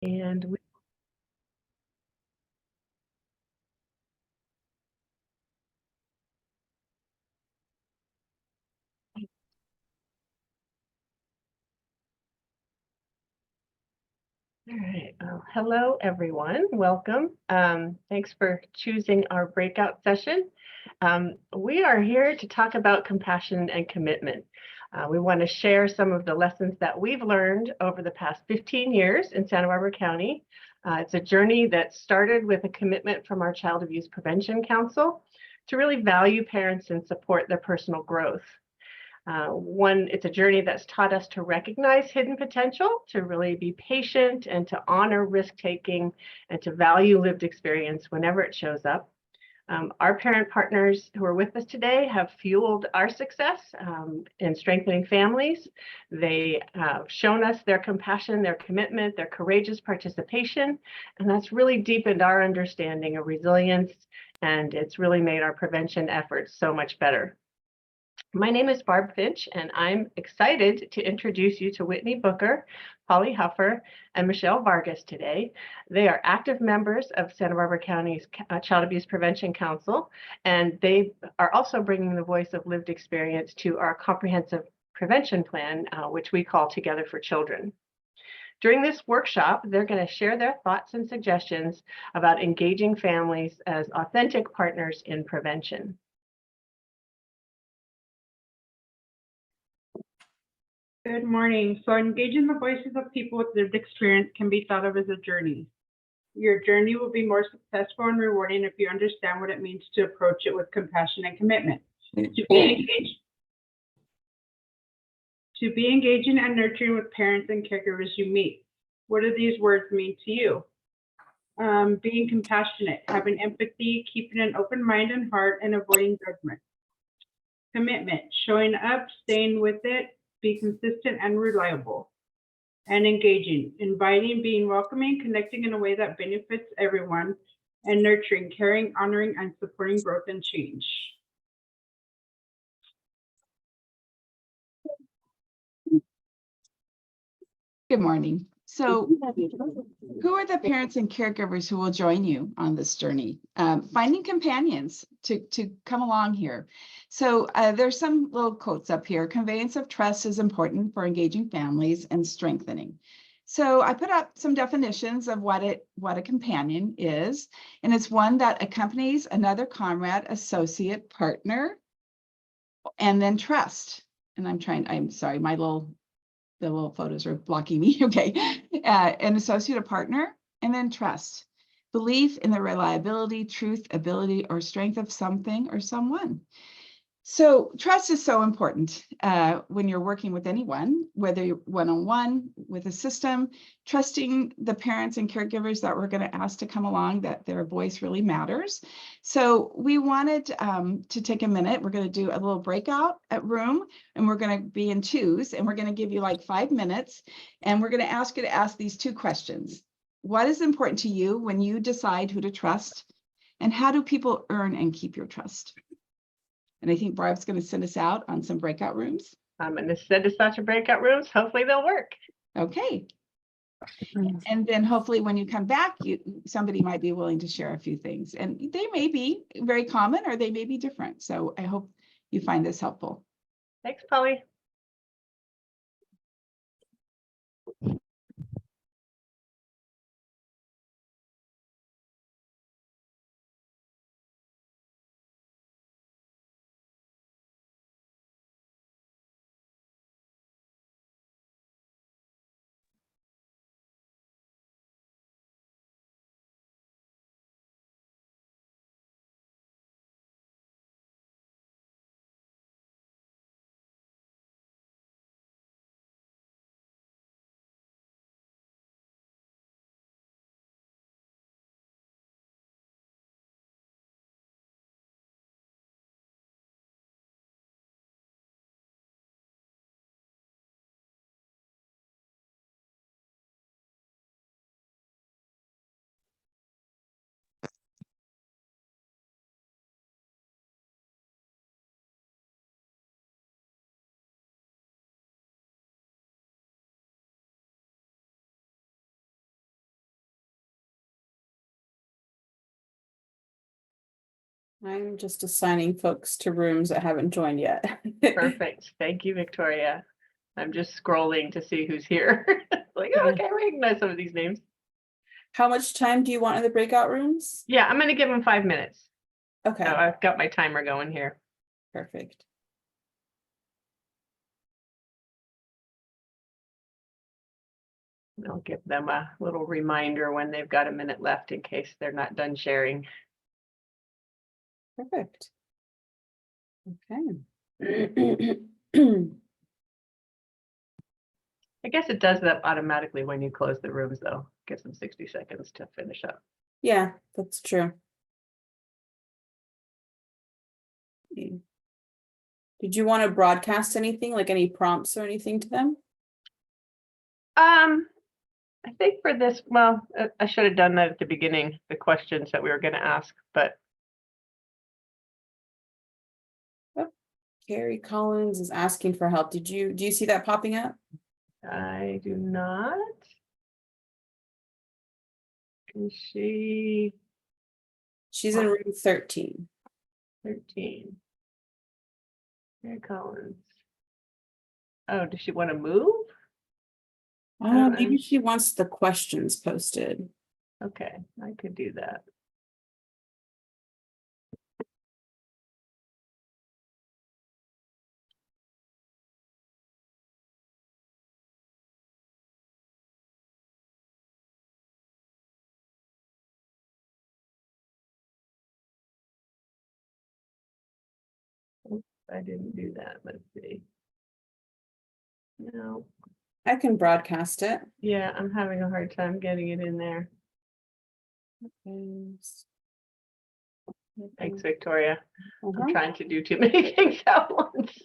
And we, all right. Hello, everyone. Welcome. Thanks for choosing our breakout session. We are here to talk about compassion and commitment. We want to share some of the lessons that we've learned over the past 15 years in Santa Barbara County. It's a journey that started with a commitment from our Child Abuse Prevention Council to really value parents and support their personal growth. It's a journey that's taught us to recognize hidden potential, to really be patient and to honor risk-taking and to value lived experience whenever it shows up. Our parent partners who are with us today have fueled our success in strengthening families. They have shown us their compassion, their commitment, their courageous participation, and that's really deepened our understanding of resilience, and it's really made our prevention efforts so much better. My name is Barb Finch, and I'm excited to introduce you to Whitney Booker, Polly Huffer, and Michelle Vargas today. They are active members of Santa Barbara County's Child Abuse Prevention Council, and they are also bringing the voice of lived experience to our comprehensive prevention plan, which we call Together for Children. During this workshop, they're going to share their thoughts and suggestions about engaging families as authentic partners in prevention. Good morning. So engaging the voices of people with lived experience can be thought of as a journey. Your journey will be more successful and rewarding if you understand what it means to approach it with compassion and commitment. To be engaging and nurturing with parents and caregivers you meet. What do these words mean to you? Being compassionate, having empathy, keeping an open mind and heart, and avoiding judgment. Commitment, showing up, staying with it, be consistent and reliable. And engaging, inviting, being welcoming, connecting in a way that benefits everyone, and nurturing, caring, honoring, and supporting growth and change. Good morning. So who are the parents and caregivers who will join you on this journey? Finding companions to come along here. So there's some little quotes up here. Conveyance of trust is important for engaging families and strengthening. So I put up some definitions of what a companion is, and it's one that accompanies another comrade, associate, partner, and then trust. And I'm sorry, the little photos are blocking me. Okay. An associate, a partner, and then trust. Belief in the reliability, truth, ability, or strength of something or someone. So trust is so important when you're working with anyone, whether you're one-on-one with a system, trusting the parents and caregivers that we're going to ask to come along, that their voice really matters. So we wanted to take a minute. We're going to do a little breakout room, and we're going to be in twos, and we're going to give you like 5 minutes, and we're going to ask you to ask these 2 questions. What is important to you when you decide who to trust? And how do people earn and keep your trust? And I think Barb's going to send us out on some breakout rooms. I'm going to send us out to breakout rooms. Hopefully they'll work. Okay. And then hopefully when you come back, somebody might be willing to share a few things. And they may be very common or they may be different. So I hope you find this helpful. Thanks, Polly. I'm just assigning folks to rooms that haven't joined yet. Perfect. Thank you, Victoria. I'm just scrolling to see who's here. Like, oh, Yeah. okay, I recognize some of these names. How much time do you want in the breakout rooms? Yeah, I'm gonna give them 5 minutes. Okay, Oh, I've got my timer going here. perfect. I'll give them a little reminder when they've got a minute left in case they're not done sharing. Perfect. Okay. I guess it does that automatically when you close the rooms, though. Gives them 60 seconds to finish up. Yeah, that's true. Did you want to broadcast anything, like any prompts or anything to them? I think for this, well, I should have done that at the beginning, the questions that we were going to ask, but Carrie Collins is asking for help. Do you see that popping up? I do not. Is she She's in room 13. 13? Here Collins. Oh, does she want to move? Maybe she wants the questions posted. Okay, I could do that. Oops, I didn't do that. Let's see. No, I can broadcast it. yeah, I'm having a hard time getting it in there. Thanks, Victoria. I'm Uh-huh. trying to do too many things at once.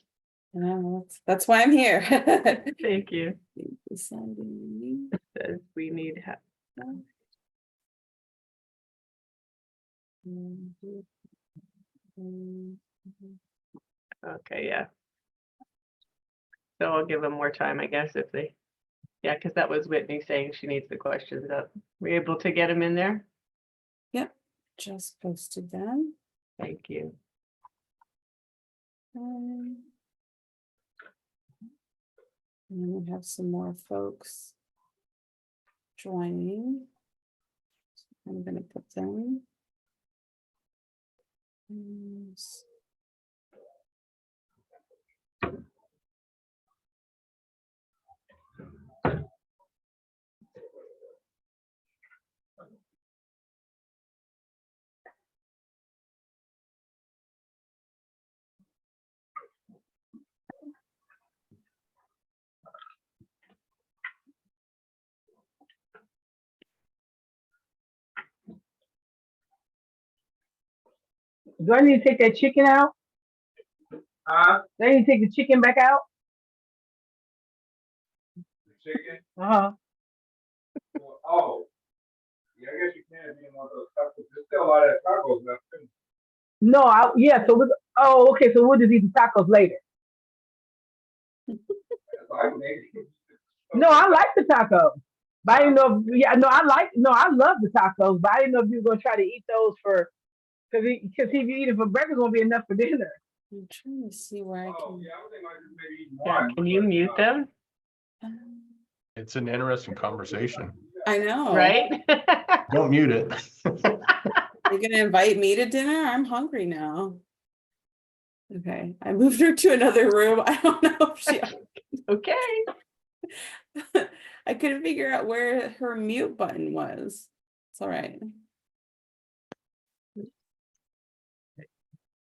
No, that's why I'm here. Thank you. Sending. Says we need help. Okay, yeah. So I'll give them more time, I guess, if they, yeah, because that was Whitney saying she needs the questions up. Were you able to get them in there? Yep, just posted them. Thank you. And then we have some more folks joining. I'm gonna put them. Do I need to take that chicken out? Do I need to take the chicken back out? Chicken? Uh-huh. Oh, yeah, I guess you can if you want those tacos. There's still a lot of tacos left. No, okay, so we'll just eat the tacos later. No, I like the tacos. But I didn't know I love the tacos, but I didn't know if you were gonna try to eat those because if you eat it for breakfast, it won't be enough for dinner. I'm trying to see where I Oh, can. yeah, I would think like just maybe eat Yeah, one. can you mute them? It's an interesting conversation. I know. Right? Don't mute it. You're gonna invite me to dinner? I'm hungry now. Okay, I moved her to another room. I don't know if she. Okay. I couldn't figure out where her mute button was. It's all right.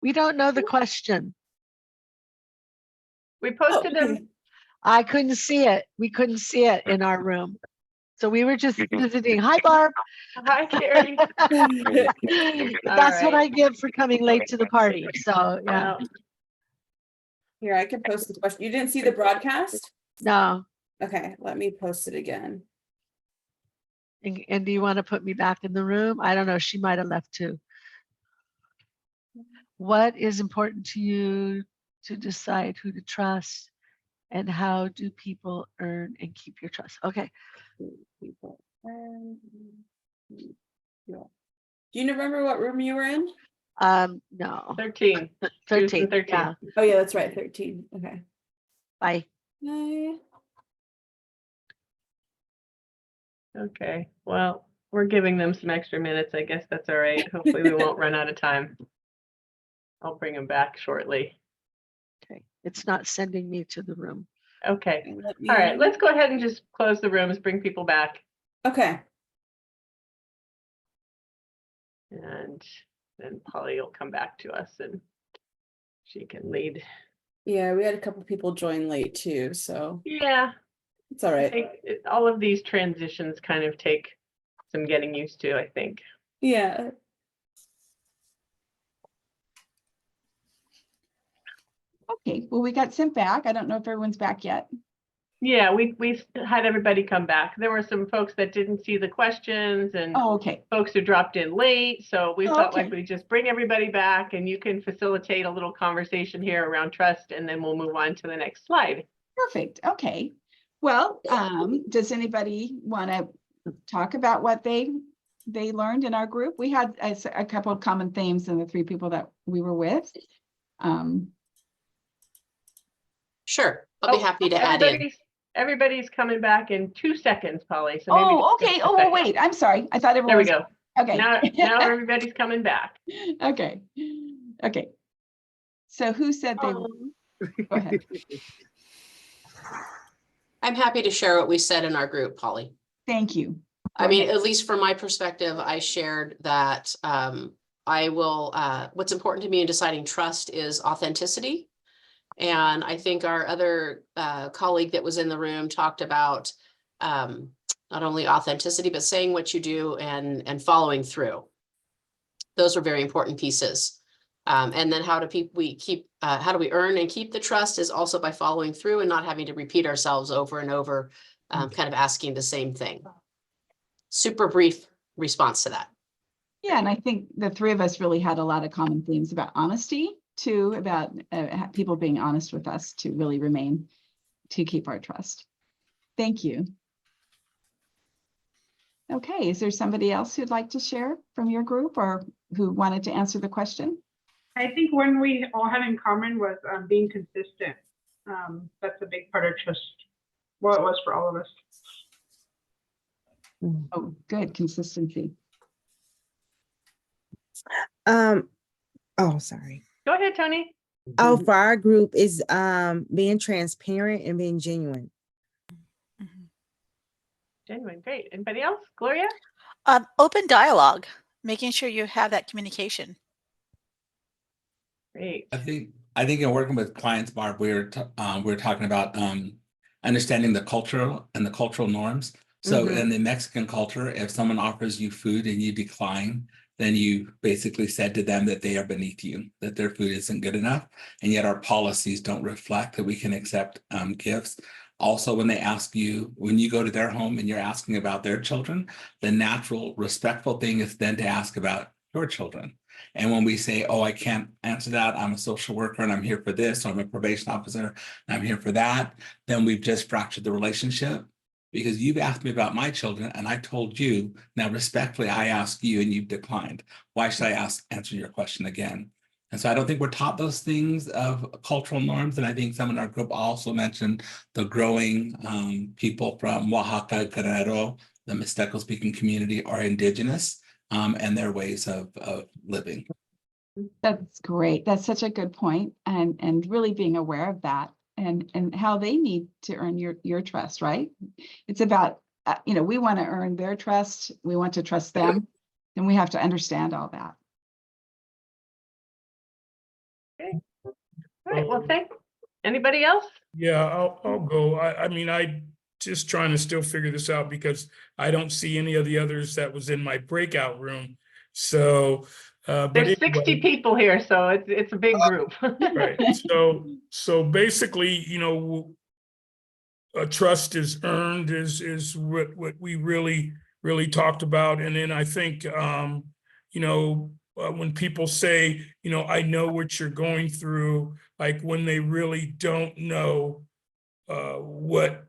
We don't know the question. We posted them. Okay. I couldn't see it. We couldn't see it in our room. So we were just visiting. Hi, Barb. Hi, Carrie. That's what I give for coming late to the party. So, yeah. Here, I can post the question. You didn't see the broadcast? No. Okay, let me post it again. And do you want to put me back in the room? I don't know. She might have left too. What is important to you to decide who to trust? And how do people earn and keep your trust? Okay. Do you remember what room you were in? No, 13. 13, 13. yeah, Oh, yeah, that's right. 13. Okay. bye. Bye. Okay, well, we're giving them some extra minutes. I guess that's all right. Hopefully we won't run out of time. I'll bring them back shortly. Okay, it's not sending me to the room. Okay, And let all right, me- let's go ahead and just close the rooms, bring people back. Okay. And then Polly will come back to us and she can lead. Yeah, we had a couple people join late too, so Yeah, it's all I right. think all of these transitions kind of take some getting used to, I think. Yeah. Okay, well, we got sent back. I don't know if everyone's back yet. Yeah, we had everybody come back. There were some folks that didn't see the questions and Oh, okay. folks who dropped in late. So we Oh, felt like okay. we just bring everybody back and you can facilitate a little conversation here around trust and then we'll move on to the next slide. Perfect. Okay. Well, does anybody want to talk about what they learned in our group? We had a couple of common themes in the three people that we were with. Sure, I'll be happy to add in. Everybody's coming back in 2 seconds, Polly. So maybe Oh, just okay. a Oh, well, second. wait, I'm sorry. I thought There everyone we was. go. Okay. Now everybody's coming back. Okay. Okay. So who said they? Go ahead. I'm happy to share what we said in our group, Polly. Thank you. I mean, at least from my perspective, I shared that I will, what's important to me in deciding trust is authenticity. And I think our other colleague that was in the room talked about not only authenticity, but saying what you do and following through. Those were very important pieces. And then how do we earn and keep the trust is also by following through and not having to repeat ourselves over and over, kind of asking the same thing. Super brief response to that. Yeah, and I think the three of us really had a lot of common themes about honesty too, about people being honest with us to really to keep our trust. Thank you. Okay, is there somebody else who'd like to share from your group or who wanted to answer the question? I think one we all had in common was being consistent. That's a big part of trust. Well, it was for all of us. Oh, good, consistency. Oh, sorry. Go ahead, Tony. Oh, for our group is being transparent and being genuine. Genuine, great. Anybody else? Gloria? Open dialogue, making sure you have that communication. Great. I think in working with clients, Barb, we're talking about understanding the cultural norms. So in the Mexican culture, if someone offers you food and you decline, then you basically said to them that they are beneath you, that their food isn't good enough. And yet our policies don't reflect that we can accept gifts. Also, when they ask you, when you go to their home and you're asking about their children, the natural, respectful thing is then to ask about your children. And when we say, oh, I can't answer that, I'm a social worker and I'm here for this, or I'm a probation officer and I'm here for that, then we've just fractured the relationship. Because you've asked me about my children and I told you, now respectfully, I asked you and you've declined. Why should I answer your question again? And so I don't think we're taught those things of cultural norms. And I think someone in our group also mentioned the growing people from Oaxaca, Guerrero, the Mixteco speaking community are indigenous and their ways of living. That's great. That's such a good point. And really being aware of that and how they need to earn your trust, right? It's about, we want to earn their trust. We want to trust them. And we have to understand all that. Okay. All right. Well, anybody else? Yeah, I'll go. I mean, I just trying to still figure this out because I don't see any of the others that was in my breakout room. So, but There's anyway, 60 people here, so it's a big group. right. So basically, trust is earned is what we really talked about. And then I think, when people say, I know what you're going through, like when they really don't know what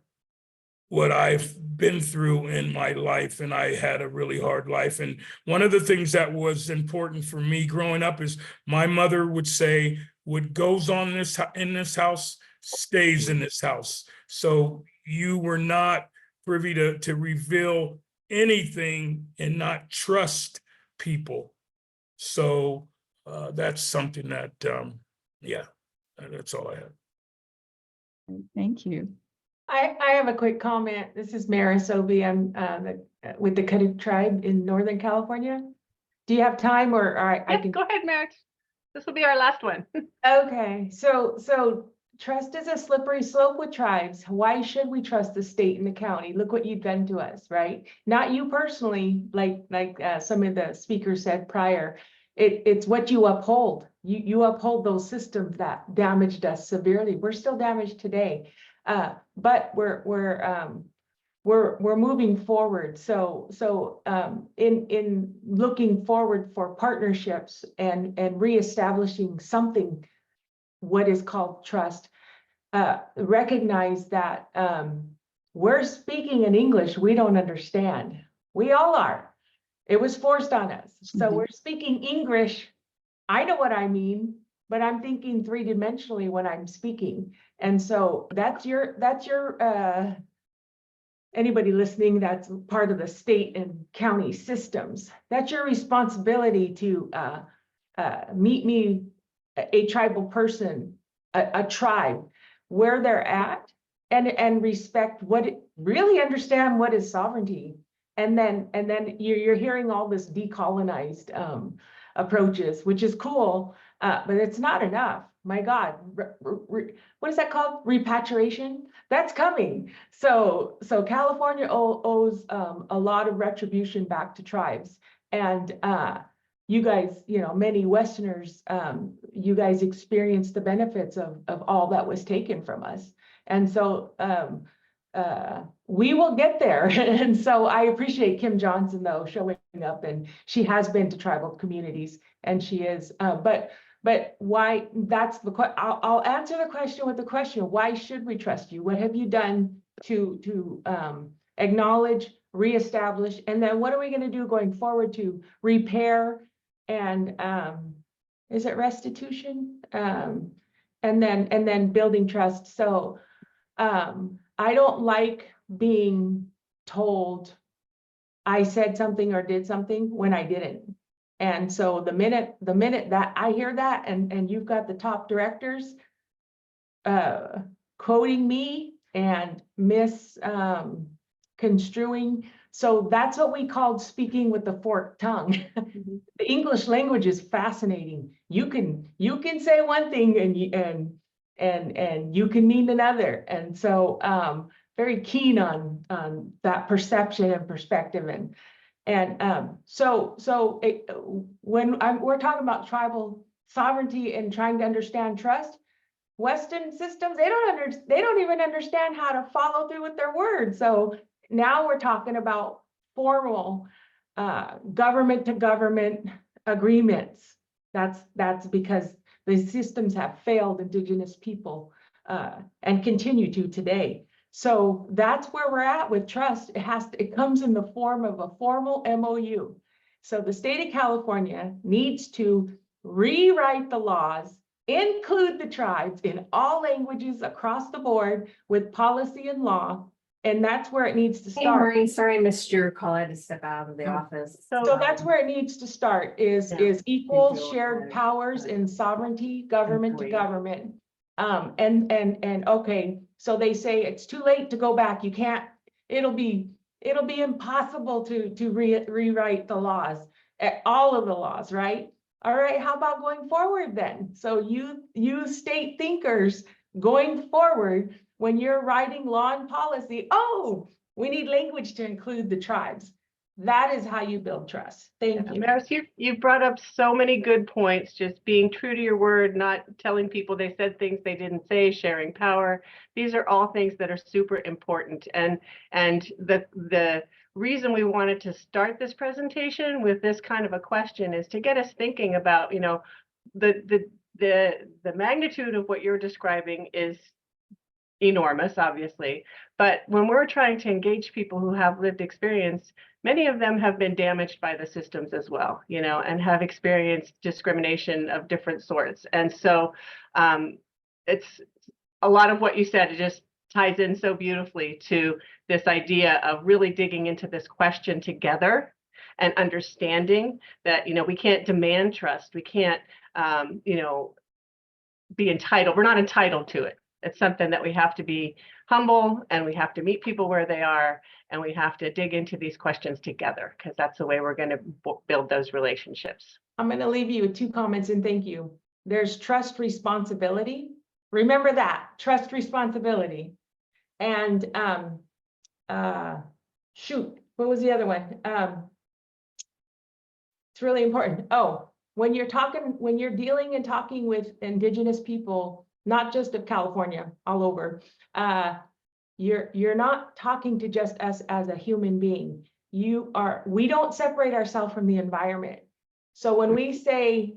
what I've been through in my life, and I had a really hard life. And one of the things that was important for me growing up is my mother would say, what goes on in this house stays in this house. So you were not privy to reveal anything and not trust people. So that's something that, yeah, that's all I have. Thank you. I have a quick comment. This is Maris Obi. I'm with the Cuddy tribe in Northern California. Do you have time or I can? Go ahead, Maris. This will be our last one. Okay, so trust is a slippery slope with tribes. Why should we trust the state and the county? Look what you've done to us, right? Not you personally, like some of the speakers said prior. It's what you uphold. You uphold those systems that damaged us severely. We're still damaged today. But we're moving forward. So in looking forward for partnerships and reestablishing something, what is called trust, recognize that we're speaking in English we don't understand. We all are. It was forced on us. So we're speaking English. I know what I mean, but I'm thinking three-dimensionally when I'm speaking. And so that's your anybody listening that's part of the state and county systems, that's your responsibility to meet me, a tribal person, a tribe, where they're at, and respect really understand what is sovereignty. And then you're hearing all this decolonized approaches, which is cool, but it's not enough. My God, what is that called? Repatriation? That's coming. So California owes a lot of retribution back to tribes. And you guys, many Westerners, you guys experienced the benefits of all that was taken from us. And so we will get there. And so I appreciate Kim Johnson, though, showing up, and she has been to tribal communities, and she is, but why? That's the question. I'll answer the question with the question: why should we trust you? What have you done to acknowledge, reestablish, and then what are we going to do going forward to repair and is it restitution? And then building trust. So I don't like being told I said something or did something when I didn't. And so the minute that I hear that, and you've got the top directors quoting me and misconstruing, so that's what we called speaking with the forked tongue. The English language is fascinating. You can say one thing and you can mean another. And so very keen on that perception and perspective. When we're talking about tribal sovereignty and trying to understand trust, Western systems, they don't even understand how to follow through with their words. So now we're talking about formal government to government agreements. That's because the systems have failed Indigenous people and continue to today. So that's where we're at with trust. It comes in the form of a formal MOU. So the state of California needs to rewrite the laws, include the tribes in all languages across the board with policy and law. And that's where it needs to start. Hey, Maureen, sorry I missed your call. I had to step out of the office. So that's where it needs to start is equal shared powers and sovereignty, government to government. Okay, so they say it's too late to go back. You can't, it'll be impossible to rewrite the laws, all of the laws, right? All right, how about going forward then? So you state thinkers going forward, when you're writing law and policy, we need language to include the tribes. That is how you build trust. Thank you. Maris, you brought up so many good points, just being true to your word, not telling people they said things they didn't say, sharing power. These are all things that are super important. And the reason we wanted to start this presentation with this kind of a question is to get us thinking about, the magnitude of what you're describing is enormous, obviously. But when we're trying to engage people who have lived experience, many of them have been damaged by the systems as well, you know, and have experienced discrimination of different sorts. And so it's a lot of what you said, it just ties in so beautifully to this idea of really digging into this question together and understanding that, you know, we can't demand trust. We can't, you know, be entitled. We're not entitled to it. It's something that we have to be humble, and we have to meet people where they are, and we have to dig into these questions together, because that's the way we're going to build those relationships. I'm going to leave you with 2 comments and thank you. There's trust responsibility. Remember that, trust responsibility. And shoot, what was the other one? It's really important. Oh, when you're dealing and talking with Indigenous people, not just of California, all over, you're not talking to just us as a human being. We don't separate ourselves from the environment. So when we say,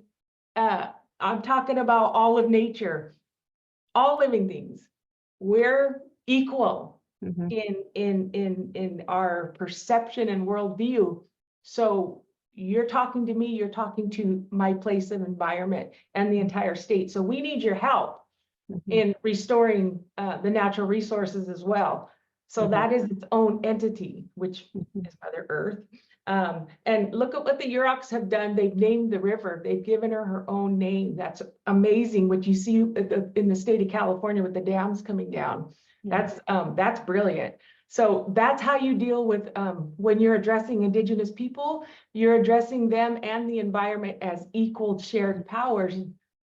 I'm talking about all of nature, all living things, we're equal in our perception and worldview. So you're talking to me, you're talking to my place of environment and the entire state. So we need your help in restoring the natural resources as well. So that is its own entity, which is Mother Earth. And look at what the Yuroks have done. They've named the river. They've given her own name. That's amazing. What you see in the state of California with the dams coming down. That's brilliant. So that's how you deal with when you're addressing Indigenous people, you're addressing them and the environment as equal shared powers,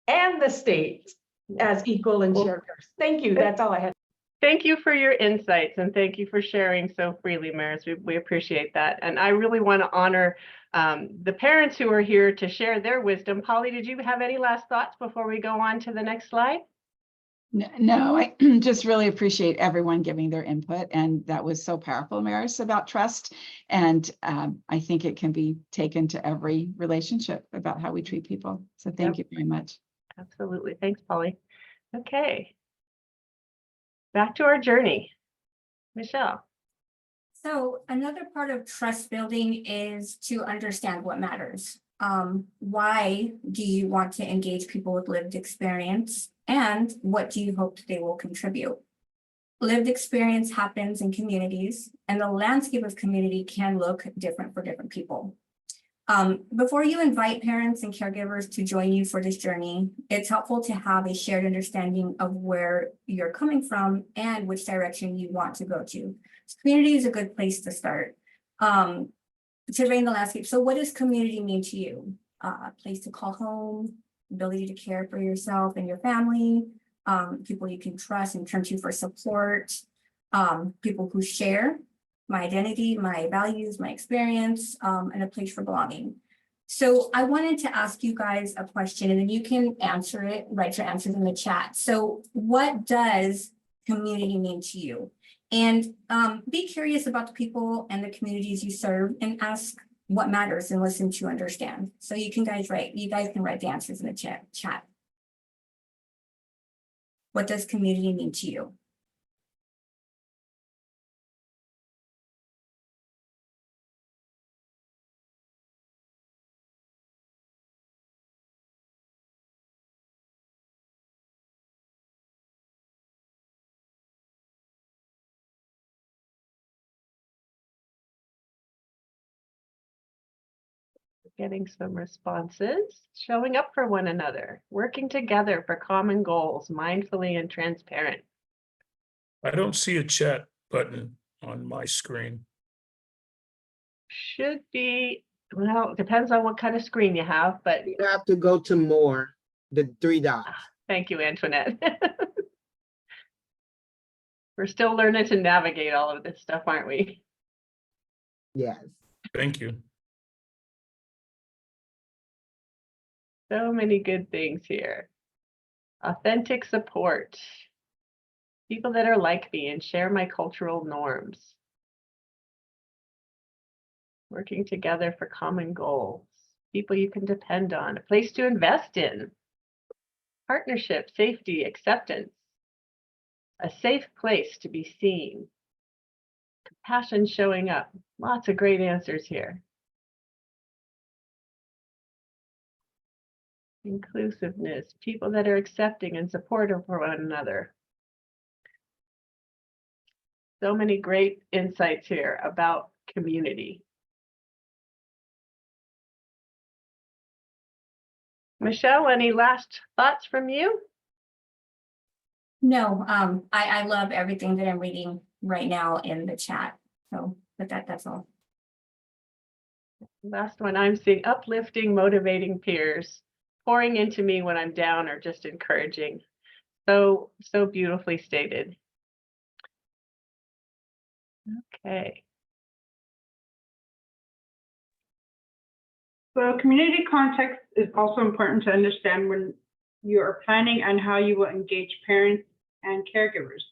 and the state as equal and shared powers. Thank you. That's all I had. Thank you for your insights, and thank you for sharing so freely, Maris. We appreciate that. And I really want to honor the parents who are here to share their wisdom. Polly, did you have any last thoughts before we go on to the next slide? No, I just really appreciate everyone giving their input, and that was so powerful, Maris, about trust. And I think it can be taken to every relationship about how we treat people. So thank you very much. Absolutely. Thanks, Polly. Okay. Back to our journey. Michelle. So another part of trust building is to understand what matters. Why do you want to engage people with lived experience? And what do you hope they will contribute? Lived experience happens in communities, and the landscape of community can look different for different people. Before you invite parents and caregivers to join you for this journey, it's helpful to have a shared understanding of where you're coming from and which direction you want to go to. So community is a good place to start. Surveying the landscape. So what does community mean to you? A place to call home, ability to care for yourself and your family, people you can trust and turn to for support, people who share my identity, my values, my experience, and a place for belonging. So I wanted to ask you guys a question, and then you can answer it, write your answers in the chat. So what does community mean to you? And be curious about the people and the communities you serve, and ask what matters and listen to understand. So you can guys write the answers in the chat. What does community mean to you? Getting some responses. Showing up for one another, working together for common goals, mindfully and transparent. I don't see a chat button on my screen. Should be, well, it depends on what kind of screen you have, but You have to go to more, the 3 dots. thank you, Antoinette. We're still learning to navigate all of this stuff, aren't we? Yes. Thank you. So many good things here. Authentic support. People that are like me and share my cultural norms. Working together for common goals. People you can depend on. A place to invest in. Partnership, safety, acceptance. a safe place to be seen, compassion showing up. Lots of great answers here. Inclusiveness, people that are accepting and supportive for one another. So many great insights here about community. Michelle, any last thoughts from you? No, I love everything that I'm reading right now in the chat. So, but that's all. Last one I'm seeing, uplifting, motivating peers, pouring into me when I'm down, or just encouraging. So beautifully stated. Okay. So community context is also important to understand when you are planning on how you will engage parents and caregivers.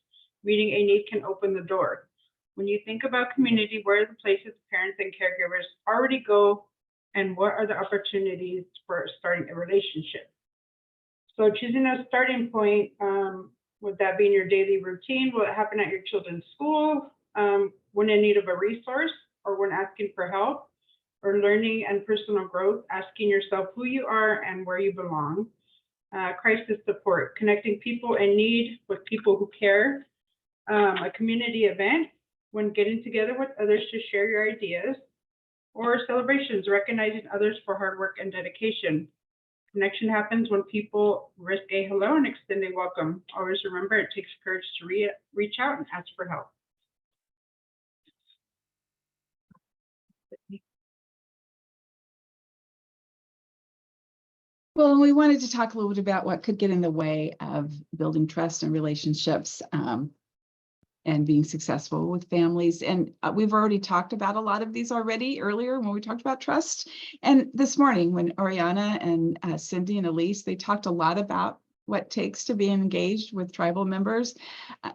Meeting a need can open the door. When you think about community, where are the places parents and caregivers already go, and what are the opportunities for starting a relationship? So choosing a starting point, would that be in your daily routine? Will it happen at your children's school? When in need of a resource, or when asking for help, or learning and personal growth, asking yourself who you are and where you belong. Crisis support, connecting people in need with people who care. A community event, when getting together with others to share your ideas. Or celebrations, recognizing others for hard work and dedication. Connection happens when people risk a hello and extend a welcome. Always remember, it takes courage to reach out and ask for help. Well, we wanted to talk a little bit about what could get in the way of building trust and relationships and being successful with families. And we've already talked about a lot of these already earlier when we talked about trust. And this morning when Oriana and Cindy and Elise, they talked a lot about what it takes to be engaged with tribal members.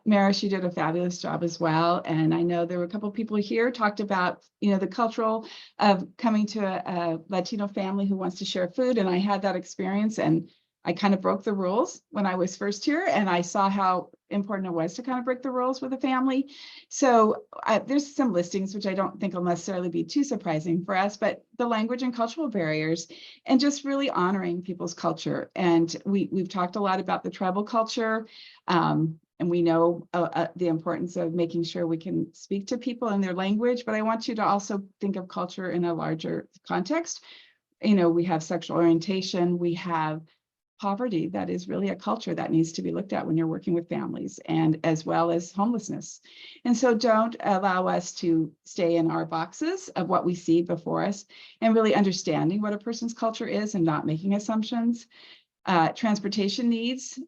Maris, you did a fabulous job as well. And I know there were a couple of people here talked about, the cultural of coming to a Latino family who wants to share food. And I had that experience, and I kind of broke the rules when I was first here, and I saw how important it was to kind of break the rules with a family. So there's some listings, which I don't think will necessarily be too surprising for us, but the language and cultural barriers, and just really honoring people's culture. And we've talked a lot about the tribal culture, and we know the importance of making sure we can speak to people in their language, but I want you to also think of culture in a larger context. We have sexual orientation, we have poverty. That is really a culture that needs to be looked at when you're working with families, and as well as homelessness. And so don't allow us to stay in our boxes of what we see before us, and really understanding what a person's culture is and not making assumptions. Transportation needs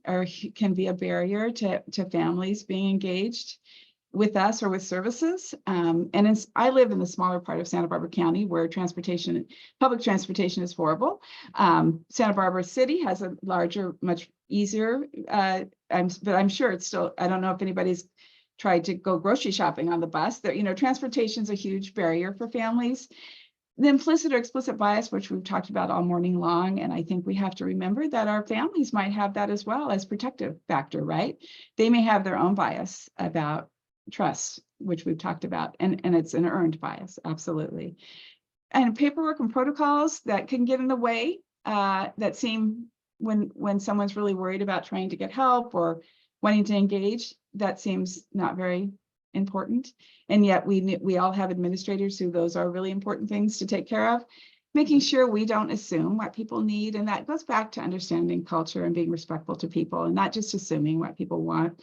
can be a barrier to families being engaged with us or with services. I live in the smaller part of Santa Barbara County where public transportation is horrible. Santa Barbara City has a larger, much easier, but I'm sure it's still, I don't know if anybody's tried to go grocery shopping on the bus. Transportation is a huge barrier for families. The implicit or explicit bias, which we've talked about all morning long, and I think we have to remember that our families might have that as well as protective factor, right? They may have their own bias about trust, which we've talked about, and it's an earned bias, absolutely. And paperwork and protocols that can get in the way, that seem when someone's really worried about trying to get help or wanting to engage, that seems not very important. And yet we all have administrators who those are really important things to take care of. Making sure we don't assume what people need, and that goes back to understanding culture and being respectful to people, and not just assuming what people want.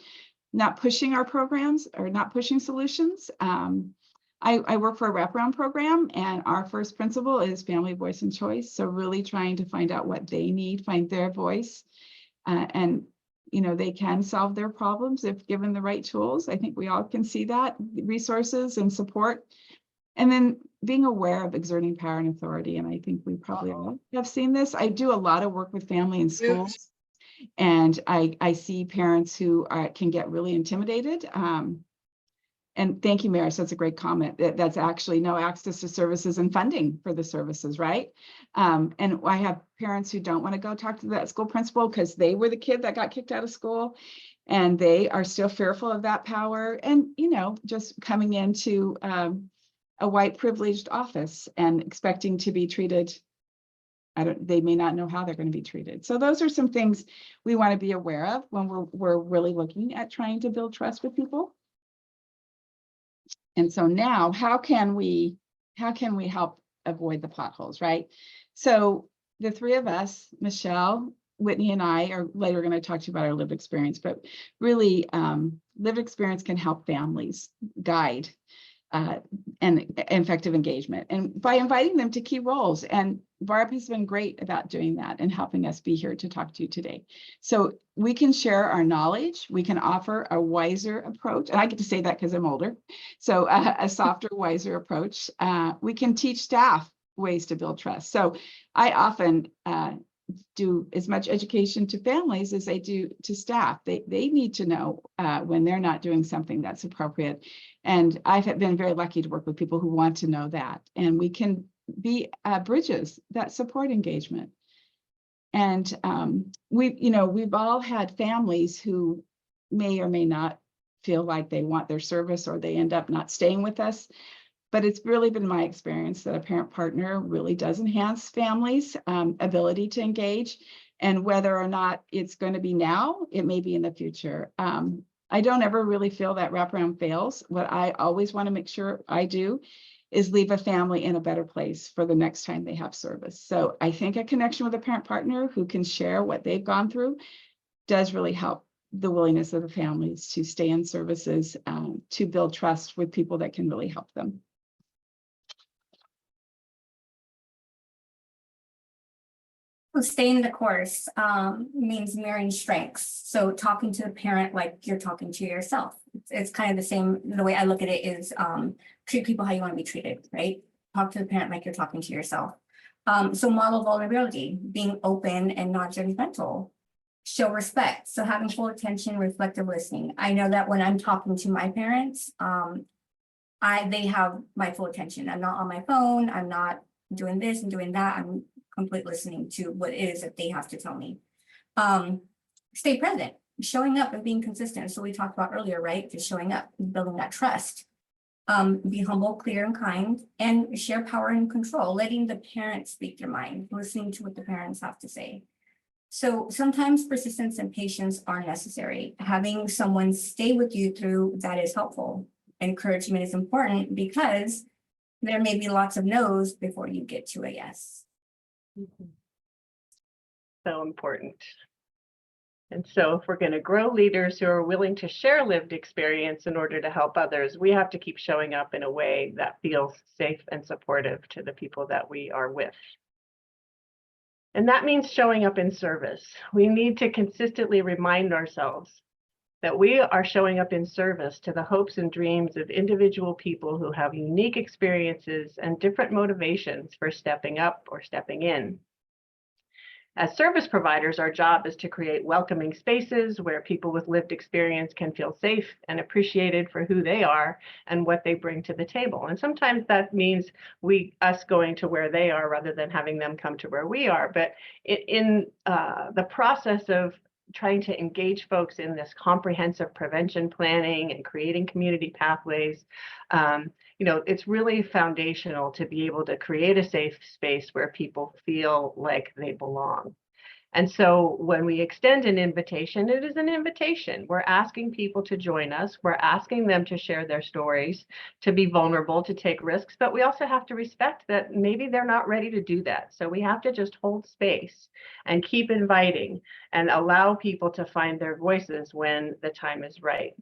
Not pushing our programs or not pushing solutions. I work for a wraparound program, and our first principle is family voice and choice. So really trying to find out what they need, find their voice, and they can solve their problems if given the right tools. I think we all can see that, resources and support. And then being aware of exerting power and authority. And I think we probably all have seen this. I do a lot of work with family in schools. And I see parents who can get really intimidated. And thank you, Maris, that's a great comment. That's actually no access to services and funding for the services, right? And I have parents who don't want to go talk to that school principal because they were the kid that got kicked out of school. And they are still fearful of that power and, just coming into a white privileged office and expecting to be treated. They may not know how they're going to be treated. So those are some things we want to be aware of when we're really looking at trying to build trust with people. And so now, how can we help avoid the potholes, right? So the three of us, Michelle, Whitney, and I are later going to talk to you about our lived experience, but really lived experience can help families guide and effective engagement, and by inviting them to key roles. And Barb has been great about doing that and helping us be here to talk to you today. So we can share our knowledge, we can offer a wiser approach, and I get to say that because I'm older, so a softer, wiser approach. We can teach staff ways to build trust. So I often do as much education to families as I do to staff. They need to know when they're not doing something that's appropriate. And I've been very lucky to work with people who want to know that. And we can be bridges that support engagement. And we've all had families who may or may not feel like they want their service, or they end up not staying with us. But it's really been my experience that a parent partner really does enhance families' ability to engage. And whether or not it's going to be now, it may be in the future. I don't ever really feel that wraparound fails. What I always want to make sure I do is leave a family in a better place for the next time they have service. So I think a connection with a parent partner who can share what they've gone through does really help the willingness of the families to stay in services, to build trust with people that can really help them. Staying the course means mirroring strengths. So talking to the parent like you're talking to yourself. It's kind of the same. The way I look at it is treat people how you want to be treated, right? Talk to the parent like you're talking to yourself. So model vulnerability, being open and not judgmental. Show respect. So having full attention, reflective listening. I know that when I'm talking to my parents, they have my full attention. I'm not on my phone. I'm not doing this and doing that. I'm complete listening to what it is that they have to tell me. Stay present, showing up and being consistent. So we talked about earlier, right? Just showing up, building that trust. Be humble, clear, and kind, and share power and control, letting the parents speak their mind, listening to what the parents have to say. So sometimes persistence and patience are necessary. Having someone stay with you through that is helpful. Encouragement is important because there may be lots of no's before you get to a yes. So important. And so if we're going to grow leaders who are willing to share lived experience in order to help others, we have to keep showing up in a way that feels safe and supportive to the people that we are with. And that means showing up in service. We need to consistently remind ourselves that we are showing up in service to the hopes and dreams of individual people who have unique experiences and different motivations for stepping up or stepping in. As service providers, our job is to create welcoming spaces where people with lived experience can feel safe and appreciated for who they are and what they bring to the table. And sometimes that means us going to where they are rather than having them come to where we are. But in the process of trying to engage folks in this comprehensive prevention planning and creating community pathways, it's really foundational to be able to create a safe space where people feel like they belong. And so when we extend an invitation, it is an invitation. We're asking people to join us. We're asking them to share their stories, to be vulnerable, to take risks, but we also have to respect that maybe they're not ready to do that. So we have to just hold space and keep inviting and allow people to find their voices when the time is right.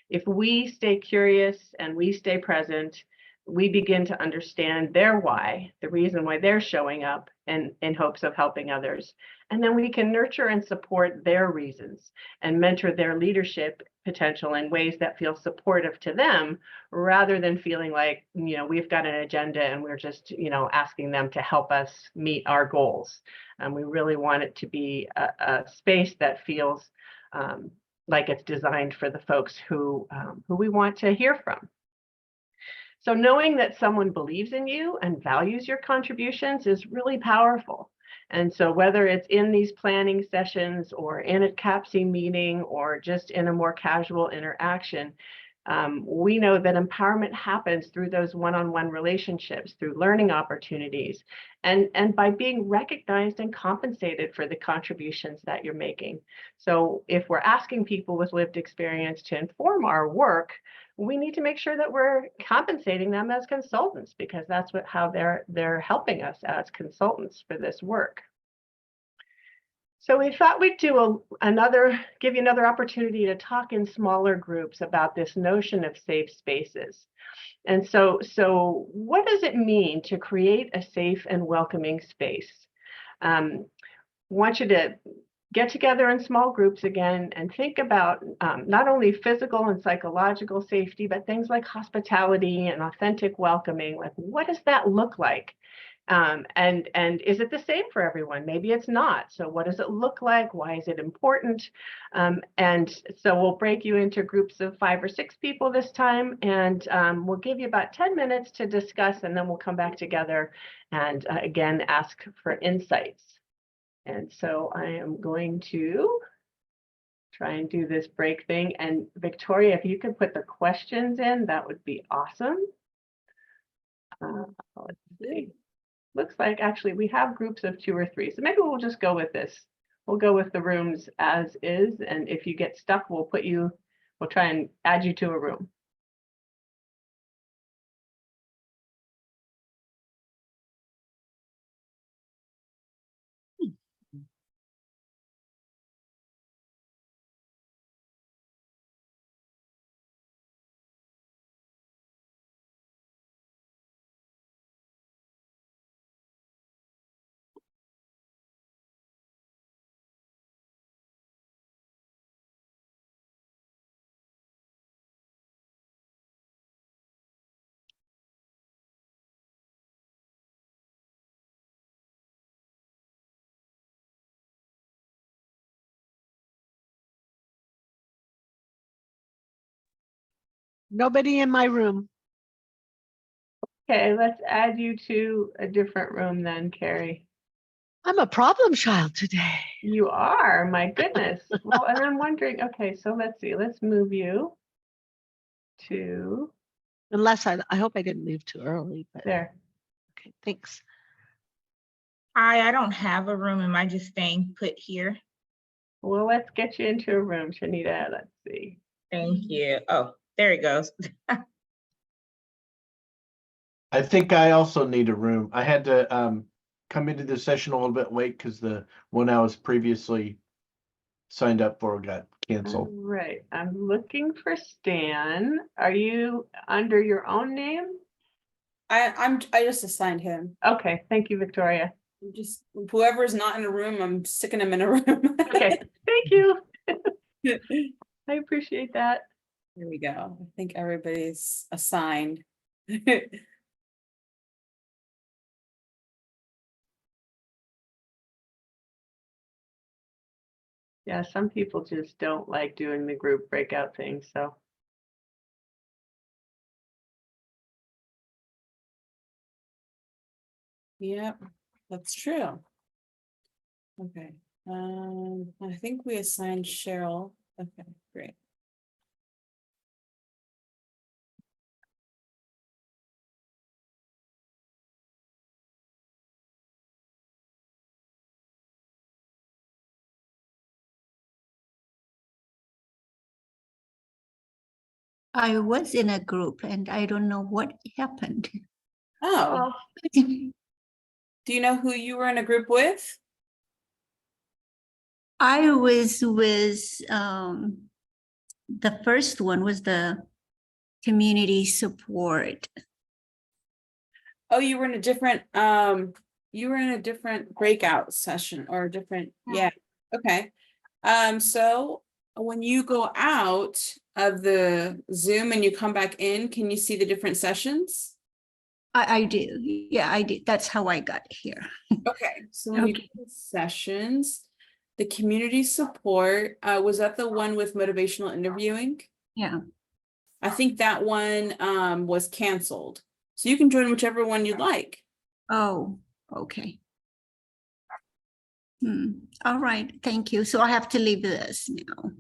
If we stay curious and we stay present, we begin to understand their why, the reason why they're showing up and in hopes of helping others. And then we can nurture and support their reasons and mentor their leadership potential in ways that feel supportive to them, rather than feeling like, we've got an agenda and we're just, asking them to help us meet our goals. And we really want it to be a space that feels like it's designed for the folks who we want to hear from. So knowing that someone believes in you and values your contributions is really powerful. And so whether it's in these planning sessions or in a CAPC meeting or just in a more casual interaction, we know that empowerment happens through those one-on-one relationships, through learning opportunities, and by being recognized and compensated for the contributions that you're making. So if we're asking people with lived experience to inform our work, we need to make sure that we're compensating them as consultants, because that's how they're helping us as consultants for this work. So we thought we'd do give you another opportunity to talk in smaller groups about this notion of safe spaces. And so what does it mean to create a safe and welcoming space? I want you to get together in small groups again and think about not only physical and psychological safety, but things like hospitality and authentic welcoming. Like, what does that look like? And is it the same for everyone? Maybe it's not. So what does it look like? Why is it important? And so we'll break you into groups of 5 or 6 people this time, and we'll give you about 10 minutes to discuss, and then we'll come back together and again, ask for insights. And so I am going to try and do this break thing. And Victoria, if you could put the questions in, that would be awesome. Let's see. Looks like actually we have groups of 2 or 3. So maybe we'll just go with this. We'll go with the rooms as is. And if you get stuck, we'll try and add you to a room. Nobody in my room. Okay, let's add you to a different room then, Carrie. I'm a problem child today. You are, my goodness. Well, and I'm wondering, okay, so let's see, let's move you to Unless I hope I didn't leave too early, but there. okay, thanks. Hi, I don't have a room. Am I just staying put here? Well, let's get you into a room, Shanita. Let's see. Thank you. Oh, there it goes. I think I also need a room. I had to come into the session a little bit late because the one I was previously signed up for got canceled. All right, I'm looking for Stan. Are you under your own name? I just assigned him. Okay, thank you, Victoria. Just whoever's not in a room, I'm sticking them in a room. Okay, thank you. I appreciate that. Here we go. I think everybody's assigned. Yeah, some people just don't like doing the group breakout thing, so. Yep, that's true. Okay. I think we assigned Cheryl. Okay, great. I was in a group and I don't know what happened. Oh. Do you know who you were in a group with? I was with the first one was the community support. Oh, you were in a different breakout session or a different, yeah. Okay. So when you go out of the Zoom and you come back in, can you see the different sessions? I do. Yeah, I did. That's how I got here. Okay. So when you go to sessions, the community support, was that the one with motivational interviewing? Yeah. I think that one was canceled. So you can join whichever one you'd like. Oh, okay. All right, thank you. So I have to leave this now.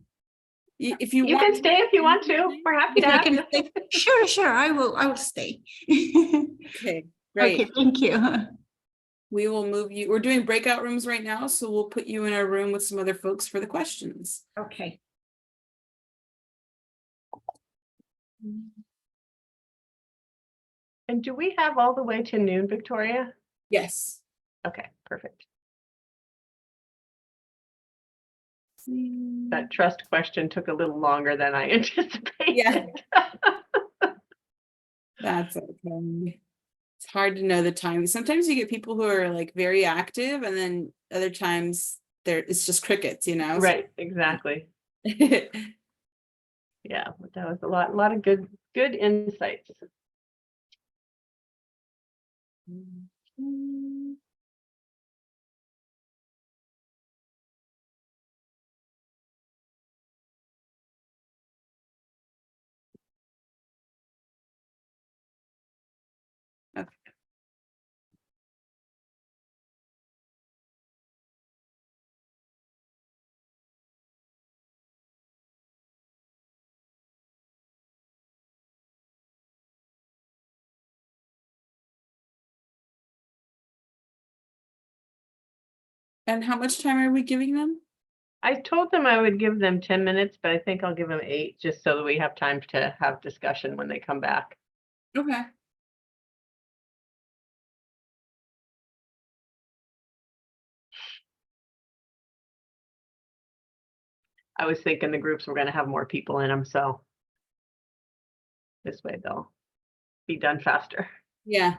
If you You want can stay if you want to. We're happy to I have can you. stay. Sure, I will stay. Okay, great. Okay, thank you. We will move you. We're doing breakout rooms right now, so we'll put you in a room with some other folks for the questions. Okay. And do we have all the way to noon, Victoria? Yes. Okay, perfect. That trust question took a little longer than I anticipated. Yeah. That's okay. It's hard to know the time. Sometimes you get people who are like very active, and then other times it's just crickets, you know? Right, exactly. Yeah, that was a lot of good insights. Okay. And how much time are we giving them? I told them I would give them 10 minutes, but I think I'll give them 8 just so that we have time to have discussion when they come back. Okay. I was thinking the groups were going to have more people in them, so this way they'll be done faster. Yeah.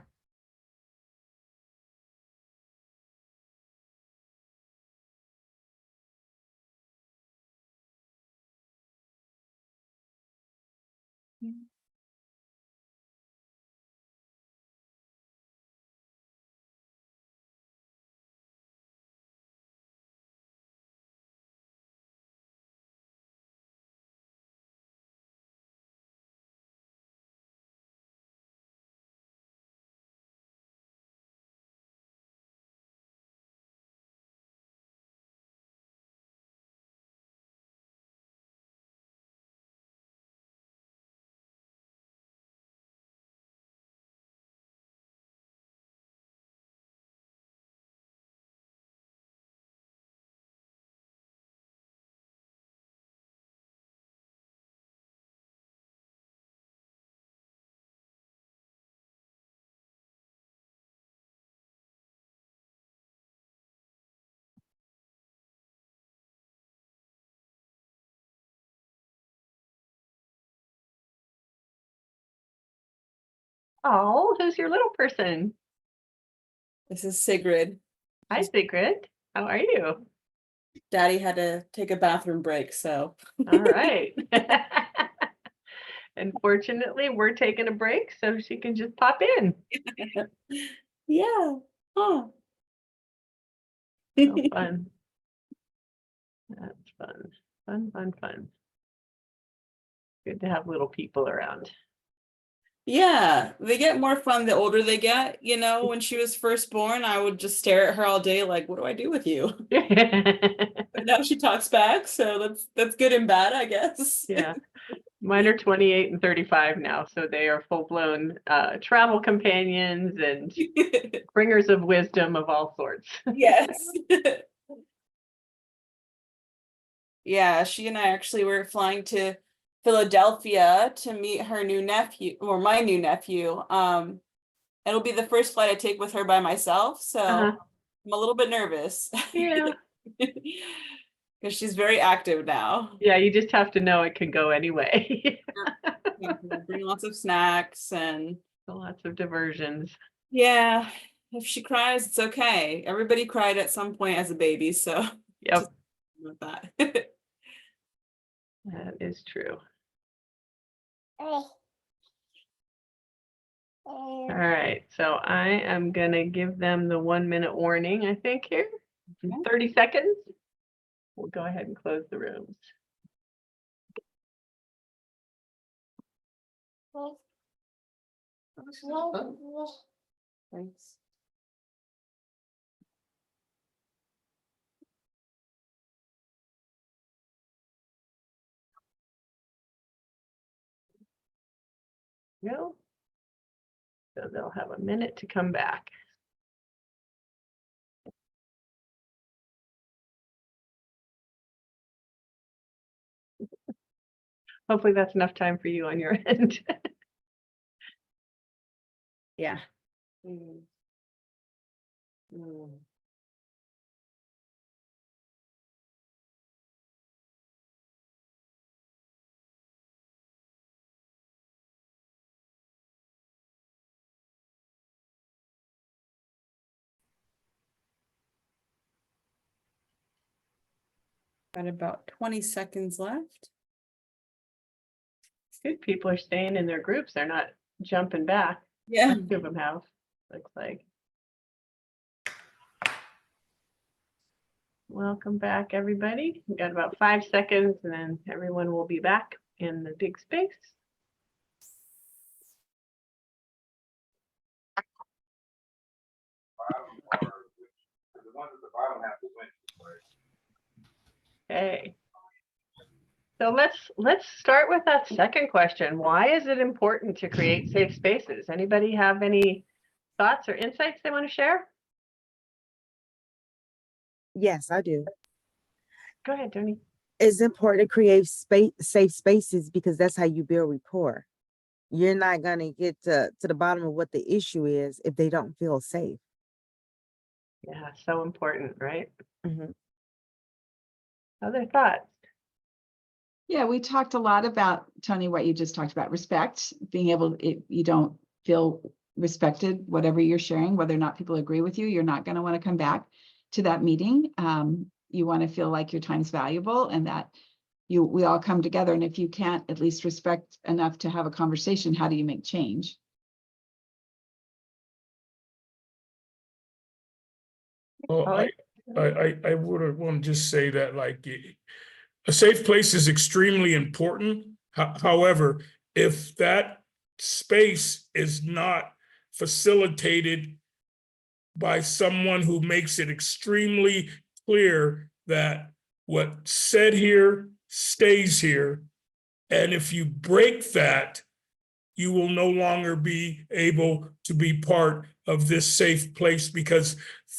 Oh, who's your little person? This is Sigrid. Hi, Sigrid. How are you? Daddy had to take a bathroom break, so. All right. And fortunately, we're taking a break, so she can just pop in. Yeah. Oh. So fun. That's fun. Fun. Good to have little people around. Yeah, they get more fun the older they get. You know, when she was first born, I would just stare at her all day like, what do I do with you? But now she talks back, so that's good and bad, I guess. Yeah. Mine are 28 and 35 now, so they are full-blown travel companions and bringers of wisdom of all sorts. Yes. Yeah, she and I actually were flying to Philadelphia to meet her new nephew, or my new nephew. It'll be the first flight I take with her by myself, so I'm a little bit nervous. Yeah. Because she's very active now. Yeah, you just have to know it can go anyway. Yeah, bring lots of snacks and lots of diversions. Yeah, if she cries, it's okay. Everybody cried at some point as a baby, so yep, just with that. That is true. All right, so I am gonna give them the 1-minute warning, I think, here. 30 seconds. We'll go ahead and close the rooms. Thanks. No. So they'll have a minute to come back. Hopefully that's enough time for you on your end. Yeah. Got about 20 seconds left. Good, people are staying in their groups. They're not jumping back. Yeah. A few of them have, looks like. Welcome back, everybody. We got about 5 seconds and then everyone will be back in the big space. The ones at the bottom have to win. Okay. So let's start with that second question. Why is it important to create safe spaces? Anybody have any thoughts or insights they want to share? Yes, I do. Go ahead, Tony. It's important to create safe spaces because that's how you build rapport. You're not going to get to the bottom of what the issue is if they don't feel safe. Yeah, so important, right? Mhm. Other thoughts? Yeah, we talked a lot about, Tony, what you just talked about, respect, being able, if you don't feel respected, whatever you're sharing, whether or not people agree with you, you're not going to want to come back to that meeting. You want to feel like your time's valuable and that we all come together. And if you can't at least respect enough to have a conversation, how do you make change? Well, I would want to just say that like a safe place is extremely important. However, if that space is not facilitated by someone who makes it extremely clear that what's said here stays here, and if you break that, you will no longer be able to be part of this safe place because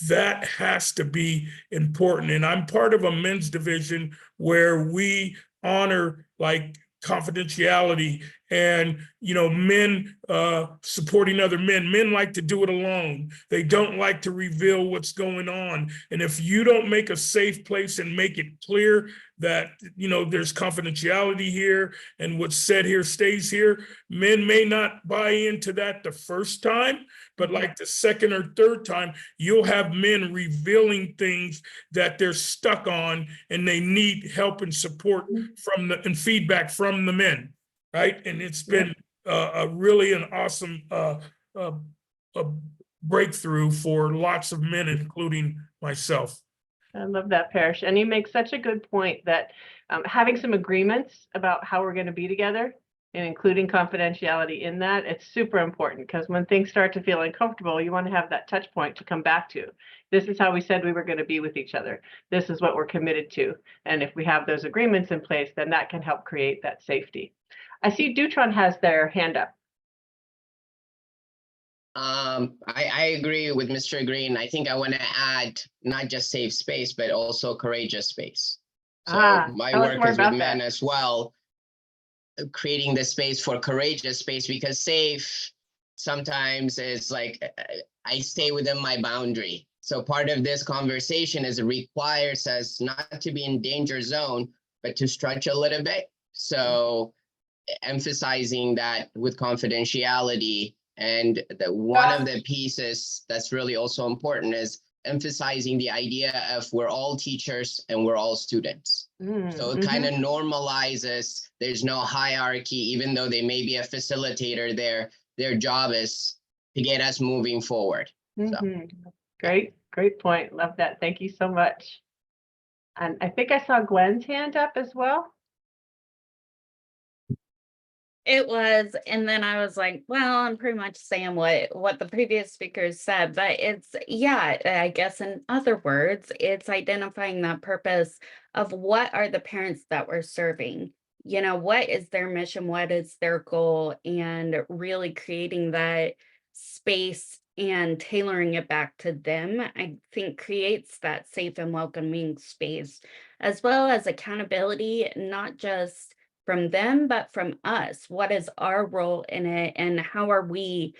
that has to be important. And I'm part of a men's division where we honor like confidentiality and, you know, men supporting other men. Men like to do it alone. They don't like to reveal what's going on. And if you don't make a safe place and make it clear that, you know, there's confidentiality here and what's said here stays here, men may not buy into that the first time, but like the second or third time, you'll have men revealing things that they're stuck on and they need help and support from and feedback from the men, right? And it's been really an awesome breakthrough for lots of men, including myself. I love that, Parrish. And you make such a good point that having some agreements about how we're going to be together and including confidentiality in that, it's super important because when things start to feel uncomfortable, you want to have that touch point to come back to. This is how we said we were going to be with each other. This is what we're committed to. And if we have those agreements in place, then that can help create that safety. I see Dutron has their hand up. I agree with Mr. Green. I think I want to add not just safe space, but also courageous space. So my work is with men as well, creating the space for courageous space, because safe sometimes is like, I stay within my boundary. So part of this conversation is it requires us not to be in danger zone, but to stretch a little bit. So emphasizing that with confidentiality. And one of the pieces that's really also important is emphasizing the idea of we're all teachers and we're all students. So it kind of normalizes, there's no hierarchy, even though they may be a facilitator there, their job is to get us moving forward. Great point. Love that. Thank you so much. And I think I saw Gwen's hand up as well. It was, and then I was like, well, I'm pretty much saying what the previous speakers said, but it's, yeah, I guess in other words, it's identifying that purpose of what are the parents that we're serving. you know, what is their mission? What is their goal? And really creating that space and tailoring it back to them, I think creates that safe and welcoming space, as well as accountability, not just from them, but from us. What is our role in it, and how are we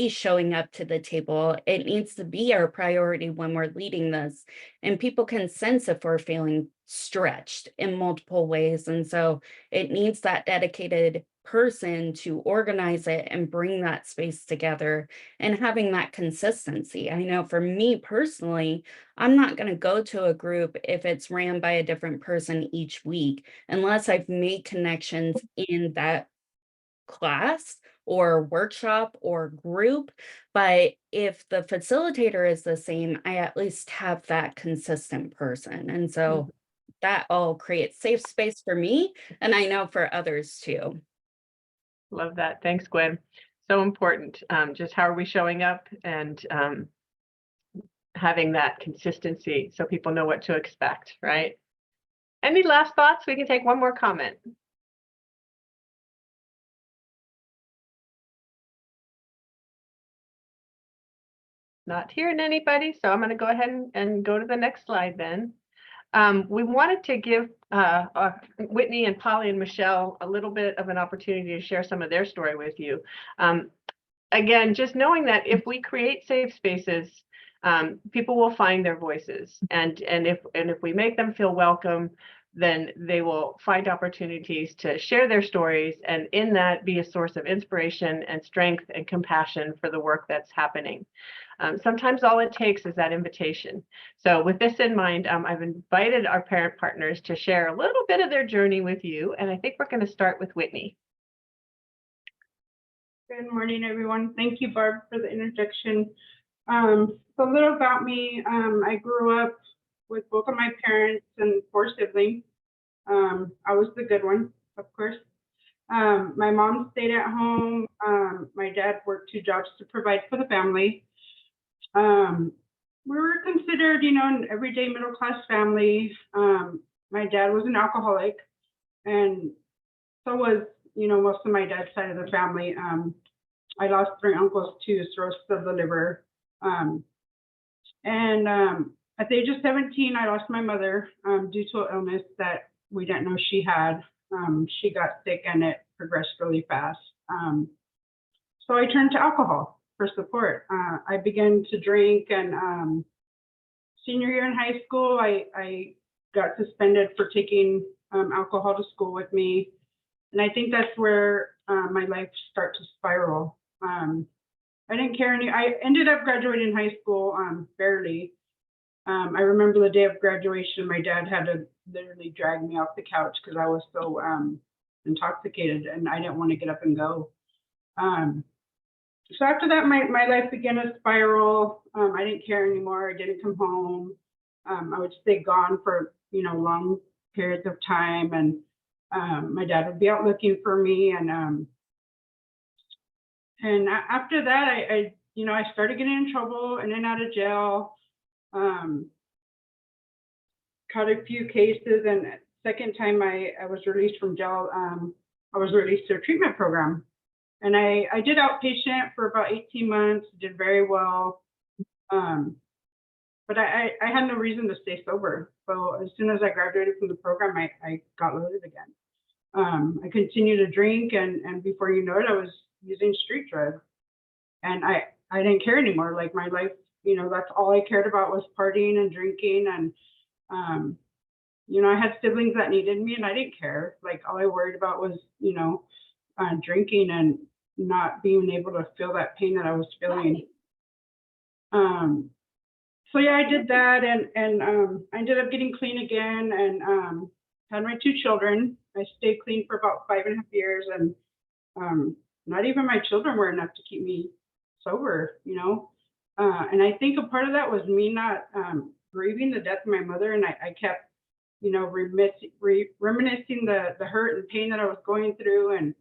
showing up to the table? It needs to be our priority when we're leading this, and people can sense if we're feeling stretched in multiple ways. And so it needs that dedicated person to organize it and bring that space together, and having that consistency. I know for me personally, I'm not going to go to a group if it's ran by a different person each week, unless I've made connections in that class or workshop or group. But if the facilitator is the same, I at least have that consistent person. And so that all creates safe space for me, and I know for others too. Love that. Thanks, Gwen. So important. Just how are we showing up, and having that consistency so people know what to expect, right? Any last thoughts? We can take one more comment. Not hearing anybody, so I'm going to go ahead and go to the next slide then. We wanted to give Whitney and Polly and Michelle a little bit of an opportunity to share some of their story with you. Again, just knowing that if we create safe spaces, people will find their voices, and if we make them feel welcome, then they will find opportunities to share their stories, and in that be a source of inspiration and strength and compassion for the work that's happening. Sometimes all it takes is that invitation. So with this in mind, I've invited our parent partners to share a little bit of their journey with you, and I think we're going to start with Whitney. Good morning, everyone. Thank you, Barb, for the introduction. So a little about me. I grew up with both of my parents and 4 siblings. I was the good one, of course. My mom stayed at home. My dad worked 2 jobs to provide for the family. We were considered, you know, an everyday middle-class family. My dad was an alcoholic, and so was, you know, most of my dad's side of the family. I lost 3 uncles to cirrhosis of the liver. At the age of 17, I lost my mother due to an illness that we didn't know she had. She got sick and it progressed really fast. So I turned to alcohol for support. I began to drink, and senior year in high school, I got suspended for taking alcohol to school with me. And I think that's where my life started to spiral. I didn't care I ended up graduating high school barely. I remember the day of graduation, my dad had to literally drag me off the couch because I was so intoxicated and I didn't want to get up and go. So after that, my life began to spiral. I didn't care anymore. I didn't come home. I would stay gone for, you know, long periods of time, and my dad would be out looking for me. And after that, I you know, I started getting in trouble, in and out of jail. Caught a few cases, and second time I was released from jail, I was released to a treatment program. And I did outpatient for about 18 months, did very well. But I had no reason to stay sober. So as soon as I graduated from the program, I got loaded again. I continued to drink, and before you know it, I was using street drugs. And I didn't care anymore. Like, my life, you know, that's all I cared about was partying and drinking. And, you know, I had siblings that needed me, and I didn't care. Like, all I worried about was, you know, drinking and not being able to feel that pain that I was feeling. So yeah, I did that, and I ended up getting clean again, and had my 2 children. I stayed clean for about 5.5 years, and not even my children were enough to keep me sober, you know. And I think a part of that was me not grieving the death of my mother, and I kept, you know, reminiscing the hurt and pain that I was going through. And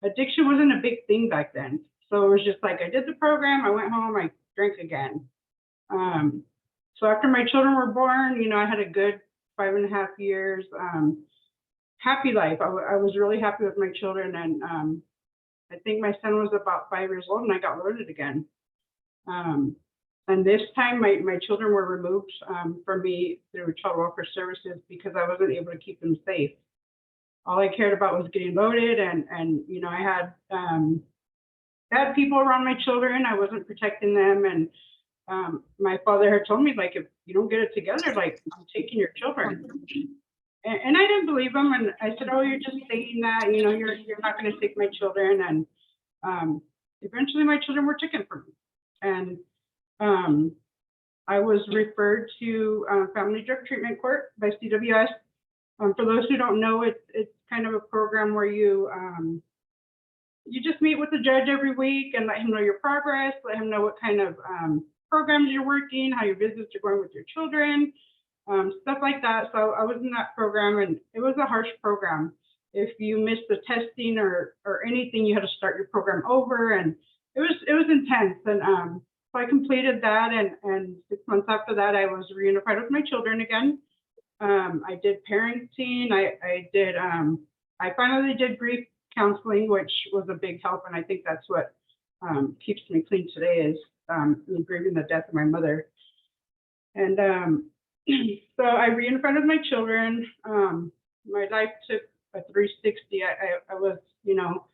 addiction wasn't a big thing back then. So it was just like, I did the program, I went home, I drank again. So after my children were born, you know, I had a good 5.5 years. happy life. I was really happy with my children, and I think my son was about 5 years old and I got loaded again. And this time my children were removed from me through child welfare services because I wasn't able to keep them safe. All I cared about was getting loaded, and you know, I had people around my children. I wasn't protecting them, and my father had told me, like, if you don't get it together, like, I'm taking your children. And I didn't believe him, and I said, oh, you're just saying that, you know, you're not going to take my children. And eventually my children were taken from me, and I was referred to Family Drug Treatment Court by CWS. For those who don't know, it's kind of a program where you just meet with the judge every week and let him know your progress, let him know what kind of programs you're working, how your visits are going with your children, stuff like that. So I was in that program, and it was a harsh program. If you missed the testing or anything, you had to start your program over, and it was intense. And so I completed that, and 6 months after that, I was reunified with my children again. I did parenting. I finally did grief counseling, which was a big help, and I think that's what keeps me clean today, is grieving the death of my mother. And so I reunified with my children. My life took a 360. I was, you know,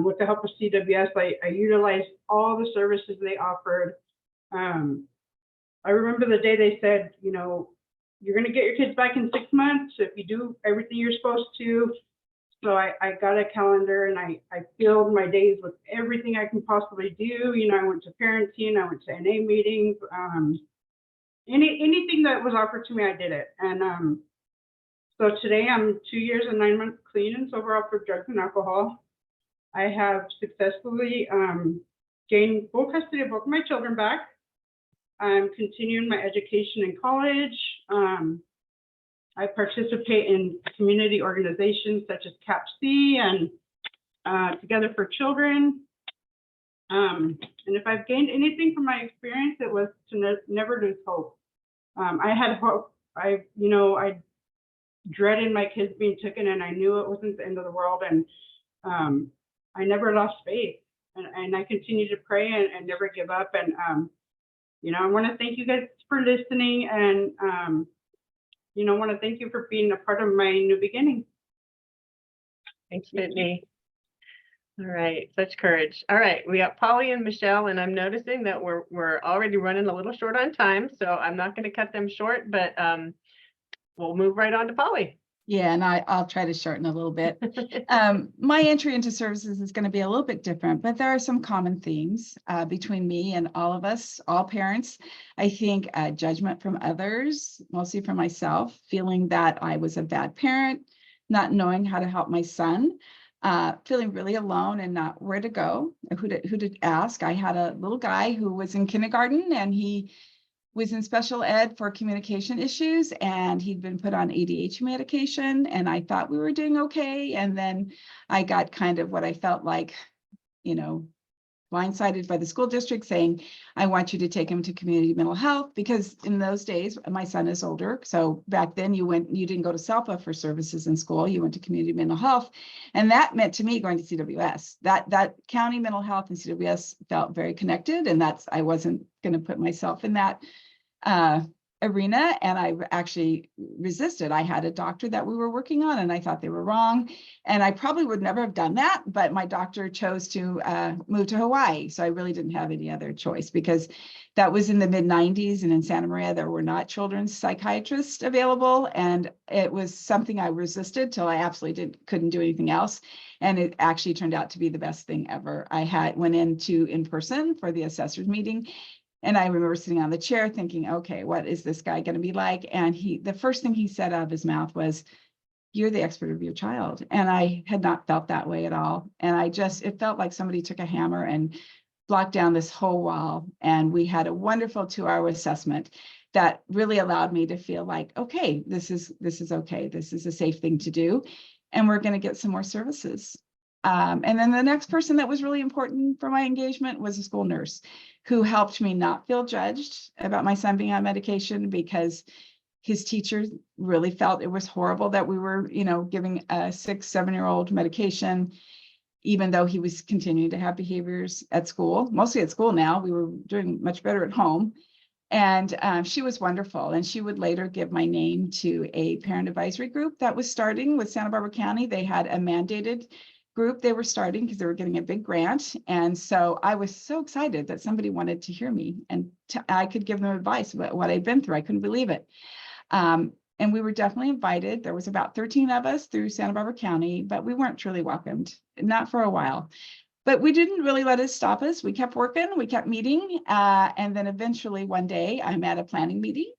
with the help of CWS, I utilized all the services they offered. I remember the day they said, you know, you're going to get your kids back in 6 months if you do everything you're supposed to. So I got a calendar, and I filled my days with everything I can possibly do. You know, I went to parenting, I went to NA meetings, anything that was offered to me, I did it. And so today I'm 2 years and 9 months clean and sober off of drugs and alcohol. I have successfully gained full custody of both my children back. I'm continuing my education in college. I participate in community organizations such as CAPC and Together for Children. And if I've gained anything from my experience, it was to never lose hope. I had hope. I dreaded my kids being taken, and I knew it wasn't the end of the world. And I never lost faith, and I continue to pray and never give up. And you know, I want to thank you guys for listening, and you know, I want to thank you for being a part of my new beginning. Thanks, Whitney. All right, such courage. All right, we got Polly and Michelle, and I'm noticing that we're already running a little short on time, so I'm not going to cut them short, but we'll move right on to Polly. Yeah, and I'll try to shorten a little bit. My entry into services is going to be a little bit different, but there are some common themes between me and all of us, all parents. I think judgment from others, mostly from myself, feeling that I was a bad parent, not knowing how to help my son, feeling really alone and not where to go, who to ask. I had a little guy who was in kindergarten, and he was in special ed for communication issues, and he'd been put on ADHD medication, and I thought we were doing okay. And then I got kind of what I felt like, you know, blindsided by the school district saying, I want you to take him to community mental health, because in those days, my son is older. So back then you didn't go to SELPA for services in school, you went to community mental health. And that meant to me going to CWS. That county mental health and CWS felt very connected. And I wasn't going to put myself in that arena, and I actually resisted. I had a doctor that we were working on, and I thought they were wrong, and I probably would never have done that, but my doctor chose to move to Hawaii, so I really didn't have any other choice, because that was in the mid-90s, and in Santa Maria there were not children's psychiatrists available, and it was something I resisted till I absolutely couldn't do anything else, and it actually turned out to be the best thing ever. I went in person for the assessors meeting. And I remember sitting on the chair thinking, okay, what is this guy going to be like? And the first thing he said out of his mouth was, you're the expert of your child. And I had not felt that way at all. And it felt like somebody took a hammer and blocked down this whole wall. And we had a wonderful 2-hour assessment that really allowed me to feel like, okay, this is okay. This is a safe thing to do. And we're going to get some more services. And then the next person that was really important for my engagement was a school nurse who helped me not feel judged about my son being on medication, because His teachers really felt it was horrible that we were, giving a 6-7-year-old medication, even though he was continuing to have behaviors at school, mostly at school now. We were doing much better at home. And she was wonderful. And she would later give my name to a parent advisory group that was starting with Santa Barbara County. They had a mandated group they were starting because they were getting a big grant. And so I was so excited that somebody wanted to hear me and I could give them advice about what I'd been through. I couldn't believe it. And we were definitely invited. There was about 13 of us through Santa Barbara County, but we weren't truly welcomed, not for a while. But we didn't really let it stop us. We kept working, we kept meeting. And then eventually one day I'm at a planning meeting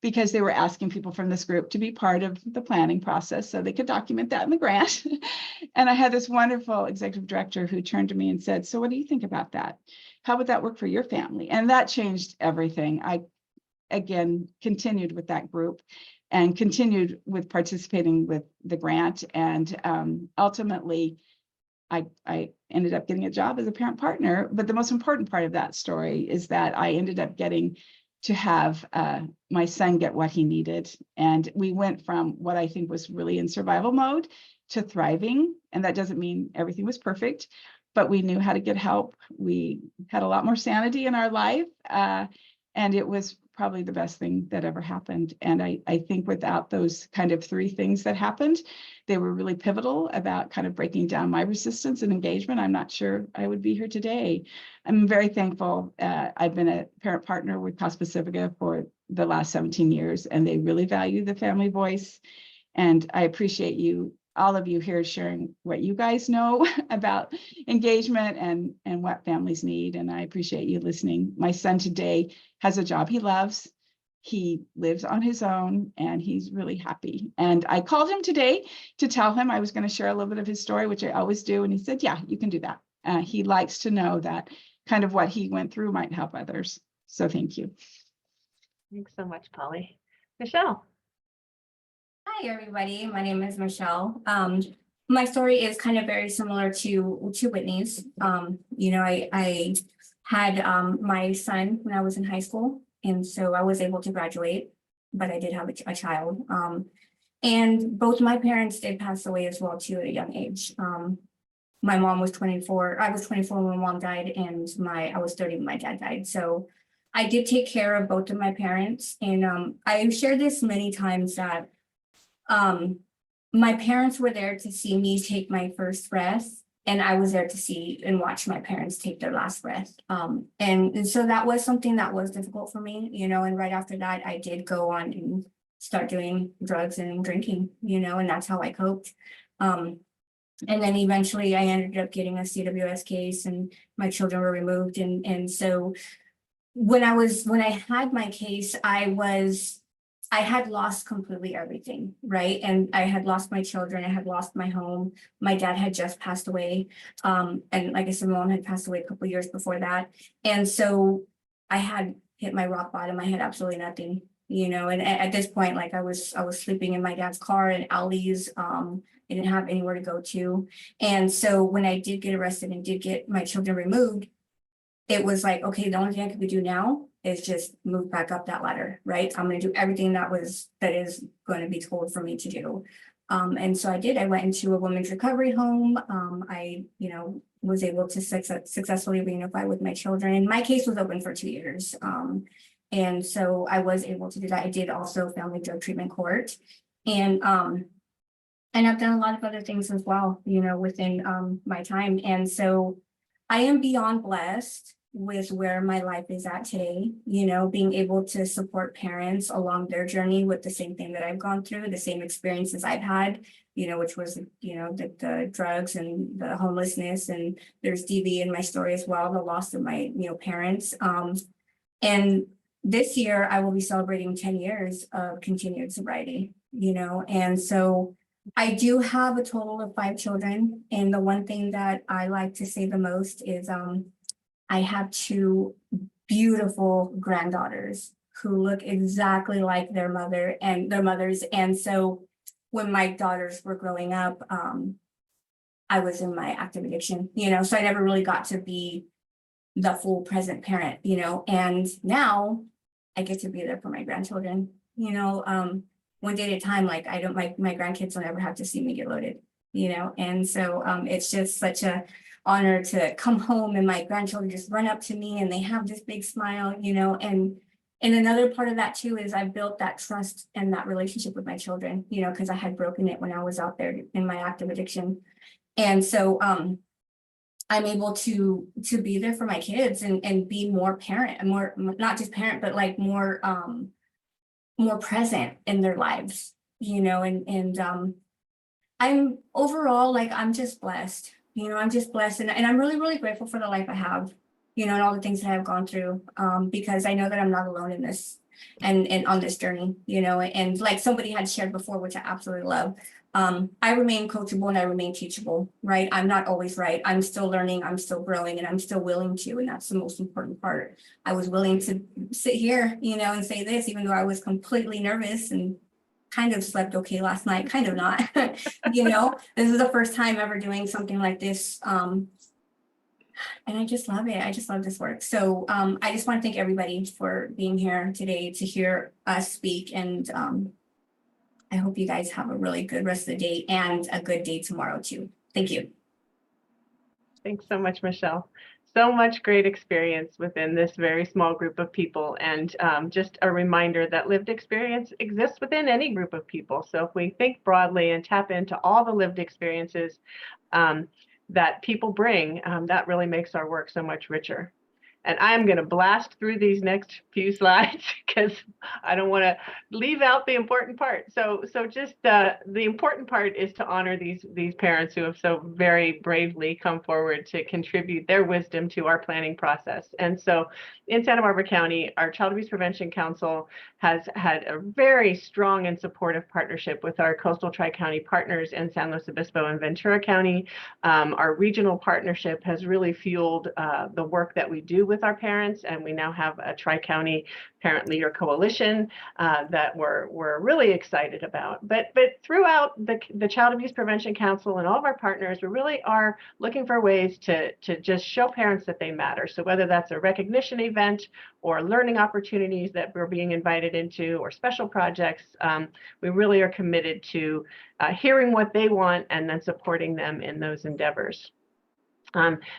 because they were asking people from this group to be part of the planning process so they could document that in the grant. And I had this wonderful executive director who turned to me and said, "So what do you think about that? How would that work for your family?" And that changed everything. I, again, continued with that group and continued with participating with the grant. And ultimately, I ended up getting a job as a parent partner. But the most important part of that story is that I ended up getting to have my son get what he needed. And we went from what I think was really in survival mode to thriving. And that doesn't mean everything was perfect, but we knew how to get help. We had a lot more sanity in our life. And it was probably the best thing that ever happened. And I think without those kind of 3 things that happened, they were really pivotal about kind of breaking down my resistance and engagement. I'm not sure I would be here today. I'm very thankful. I've been a parent partner with Casa Pacifica for the last 17 years, and they really value the family voice. And I appreciate you, all of you here, sharing what you guys know about engagement and what families need. And I appreciate you listening. My son today has a job he loves. He lives on his own and he's really happy. And I called him today to tell him I was going to share a little bit of his story, which I always do. And he said, "Yeah, you can do that." He likes to know that kind of what he went through might help others. So thank you. Thanks so much, Polly. Michelle. Hi, everybody. My name is Michelle. My story is kind of very similar to Whitney's. I had my son when I was in high school, and so I was able to graduate, but I did have a child. And both my parents did pass away as well too at a young age. My mom was 24. I was 24 when my mom died, and I was 30 when my dad died. So I did take care of both of my parents, and I've shared this many times that my parents were there to see me take my first breath, and I was there to see and watch my parents take their last breath. And so that was something that was difficult for me, and right after that, I did go on and start doing drugs and drinking, and that's how I coped. And then eventually I ended up getting a CWS case and my children were removed. And so when I had my case, I had lost completely everything, right? And I had lost my children, I had lost my home. My dad had just passed away. And like I said, my mom had passed away a couple of years before that. And so I had hit my rock bottom. I had absolutely nothing, and at this point, like I was sleeping in my dad's car in alleys. I didn't have anywhere to go to. And so when I did get arrested and did get my children removed, it was like, okay, the only thing I could do now is just move back up that ladder, right? I'm going to do everything that is going to be told for me to do. And so I did. I went into a women's recovery home. I, was able to successfully reunify with my children. And my case was open for 2 years. And so I was able to do that. I did also family drug treatment court. And I've done a lot of other things as well, within my time. And so I am beyond blessed with where my life is at today, being able to support parents along their journey with the same thing that I've gone through, the same experiences I've had, which was, the drugs and the homelessness, and there's DV in my story as well, the loss of my, parents. And this year I will be celebrating 10 years of continued sobriety, and so I do have a total of 5 children. And the one thing that I like to say the most is I have 2 beautiful granddaughters who look exactly like their mothers. And so when my daughters were growing up, I was in my active addiction, so I never really got to be the full present parent, and now I get to be there for my grandchildren, you know, one day at a time. Like I don't, my grandkids don't ever have to see me get loaded, you know, and so it's just such a honor to come home and my grandchildren just run up to me and they have this big smile, you know, and another part of that too is I've built that trust and that relationship with my children, you know, because I had broken it when I was out there in my active addiction. And so I'm able to be there for my kids and be more parent and more, not just parent, but like more present in their lives, you know, and I'm overall, like, I'm just blessed, you know, I'm just blessed. And I'm really, really grateful for the life I have, you know, and all the things that I've gone through, because I know that I'm not alone in this and on this journey, you know, and like somebody had shared before, which I absolutely love. I remain coachable and I remain teachable, right? I'm not always right. I'm still learning, I'm still growing, and I'm still willing to, and that's the most important part. I was willing to sit here, you know, and say this, even though I was completely nervous and kind of slept okay last night, kind of not, you know, this is the first time ever doing something like this. And I just love it. I just love this work. So I just want to thank everybody for being here today to hear us speak. And I hope you guys have a really good rest of the day and a good day tomorrow too. Thank you. Thanks so much, Michelle. So much great experience within this very small group of people. And just a reminder that lived experience exists within any group of people. So if we think broadly and tap into all the lived experiences that people bring, that really makes our work so much richer. And I'm going to blast through these next few slides because I don't want to leave out the important part. So just the important part is to honor these parents who have so very bravely come forward to contribute their wisdom to our planning process. And so in Santa Barbara County, our Child Abuse Prevention Council has had a very strong and supportive partnership with our coastal tri-county partners in San Luis Obispo and Ventura County. Our regional partnership has really fueled the work that we do with our parents, and we now have a tri-county parent leader coalition that we're really excited about. But throughout the Child Abuse Prevention Council and all of our partners, we really are looking for ways to just show parents that they matter. So whether that's a recognition event or learning opportunities that we're being invited into or special projects, we really are committed to hearing what they want and then supporting them in those endeavors.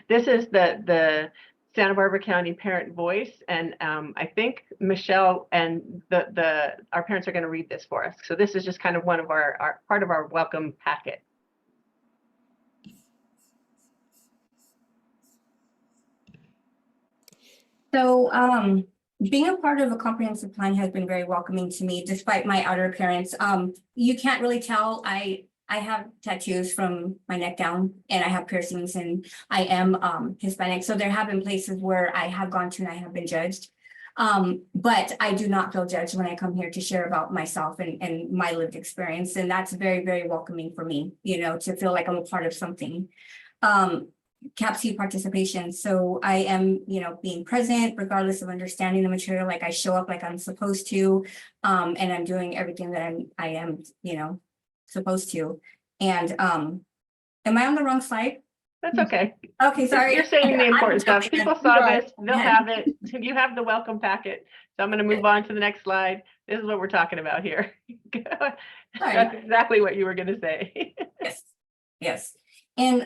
This is the Santa Barbara County Parent Voice, and I think Michelle and our parents are going to read this for us. So this is just kind of one of our part of our welcome packet. So being a part of a comprehensive plan has been very welcoming to me, despite my outer appearance. You can't really tell. I have tattoos from my neck down and I have piercings and I am Hispanic. So there have been places where I have gone to and I have been judged. But I do not feel judged when I come here to share about myself and my lived experience. And that's very, very welcoming for me, you know, to feel like I'm a part of something. CAPC participation. So I am, you know, being present regardless of understanding the material, like I show up like I'm supposed to, and I'm doing everything that I am, you know, supposed to. And am I on the wrong slide? That's okay. Okay, sorry. You're saying the important stuff. People saw this, they'll have it. You have the welcome packet. So I'm going to move on to the next slide. This is what we're talking about here. That's exactly what you were going to say. Yes. Yes. And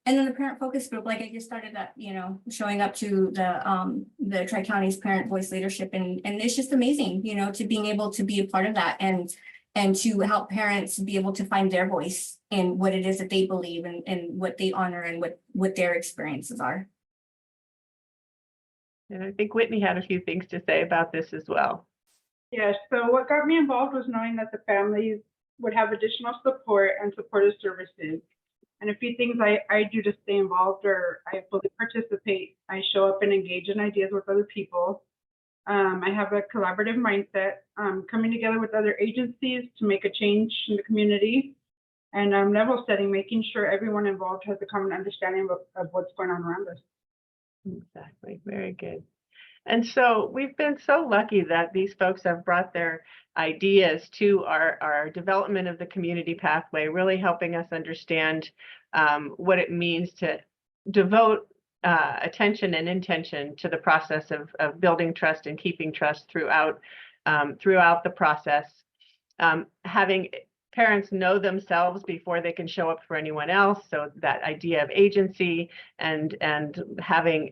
then the parent focus group, like I just started that, you know, showing up to the Tri-County's Parent Voice Leadership, and it's just amazing, you know, to being able to be a part of that and to help parents be able to find their voice in what it is that they believe and what they honor and what their experiences are. And I think Whitney had a few things to say about this as well. Yes, so what got me involved was knowing that the families would have additional support and supportive services. And a few things I do to stay involved or I fully participate. I show up and engage in ideas with other people. I have a collaborative mindset, coming together with other agencies to make a change in the community, and level setting, making sure everyone involved has a common understanding of what's going on around us. Exactly. Very good. And so we've been so lucky that these folks have brought their ideas to our development of the community pathway, really helping us understand what it means to devote attention and intention to the process of building trust and keeping trust throughout throughout the process. Having parents know themselves before they can show up for anyone else. So that idea of agency and having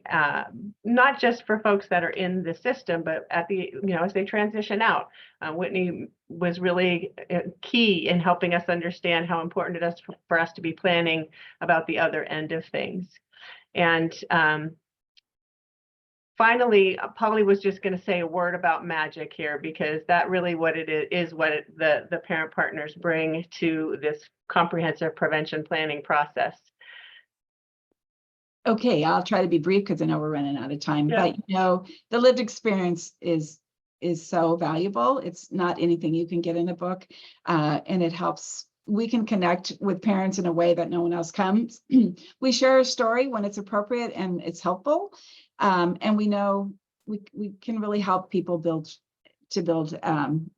not just for folks that are in the system, but at the, as they transition out. Whitney was really key in helping us understand how important it is for us to be planning about the other end of things. And finally, Polly was just going to say a word about magic here, because that really what it is what the parent partners bring to this comprehensive prevention planning process. Okay, I'll try to be brief because I know we're running out of time, Yeah. but the lived experience is so valuable. It's not anything you can get in a book, and it helps. We can connect with parents in a way that no one else comes. We share a story when it's appropriate and it's helpful. And we know we can really help people build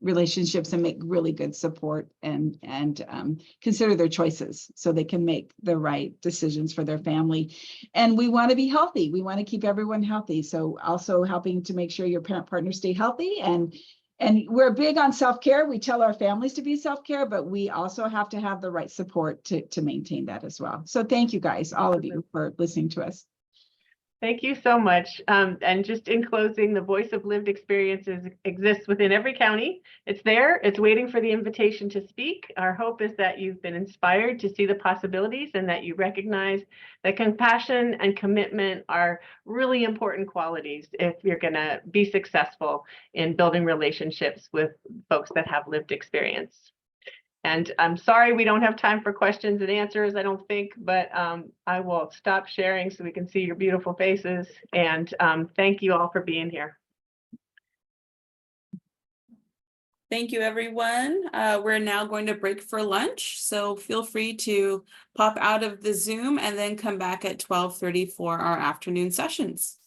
relationships and make really good support and consider their choices so they can make the right decisions for their family. And we want to be healthy. We want to keep everyone healthy. So also helping to make sure your parent partners stay healthy. And we're big on self-care. We tell our families to be self-care, but we also have to have the right support to maintain that as well. So thank you guys, all of you, for listening to us. Thank you so much. And just in closing, the voice of lived experiences exists within every county. It's there. It's waiting for the invitation to speak. Our hope is that you've been inspired to see the possibilities and that you recognize that compassion and commitment are really important qualities if you're going to be successful in building relationships with folks that have lived experience. And I'm sorry we don't have time for questions and answers, I don't think, but I will stop sharing so we can see your beautiful faces. And thank you all for being here. Thank you, everyone. We're now going to break for lunch, so feel free to pop out of the Zoom and then come back at 12:30 for our afternoon sessions.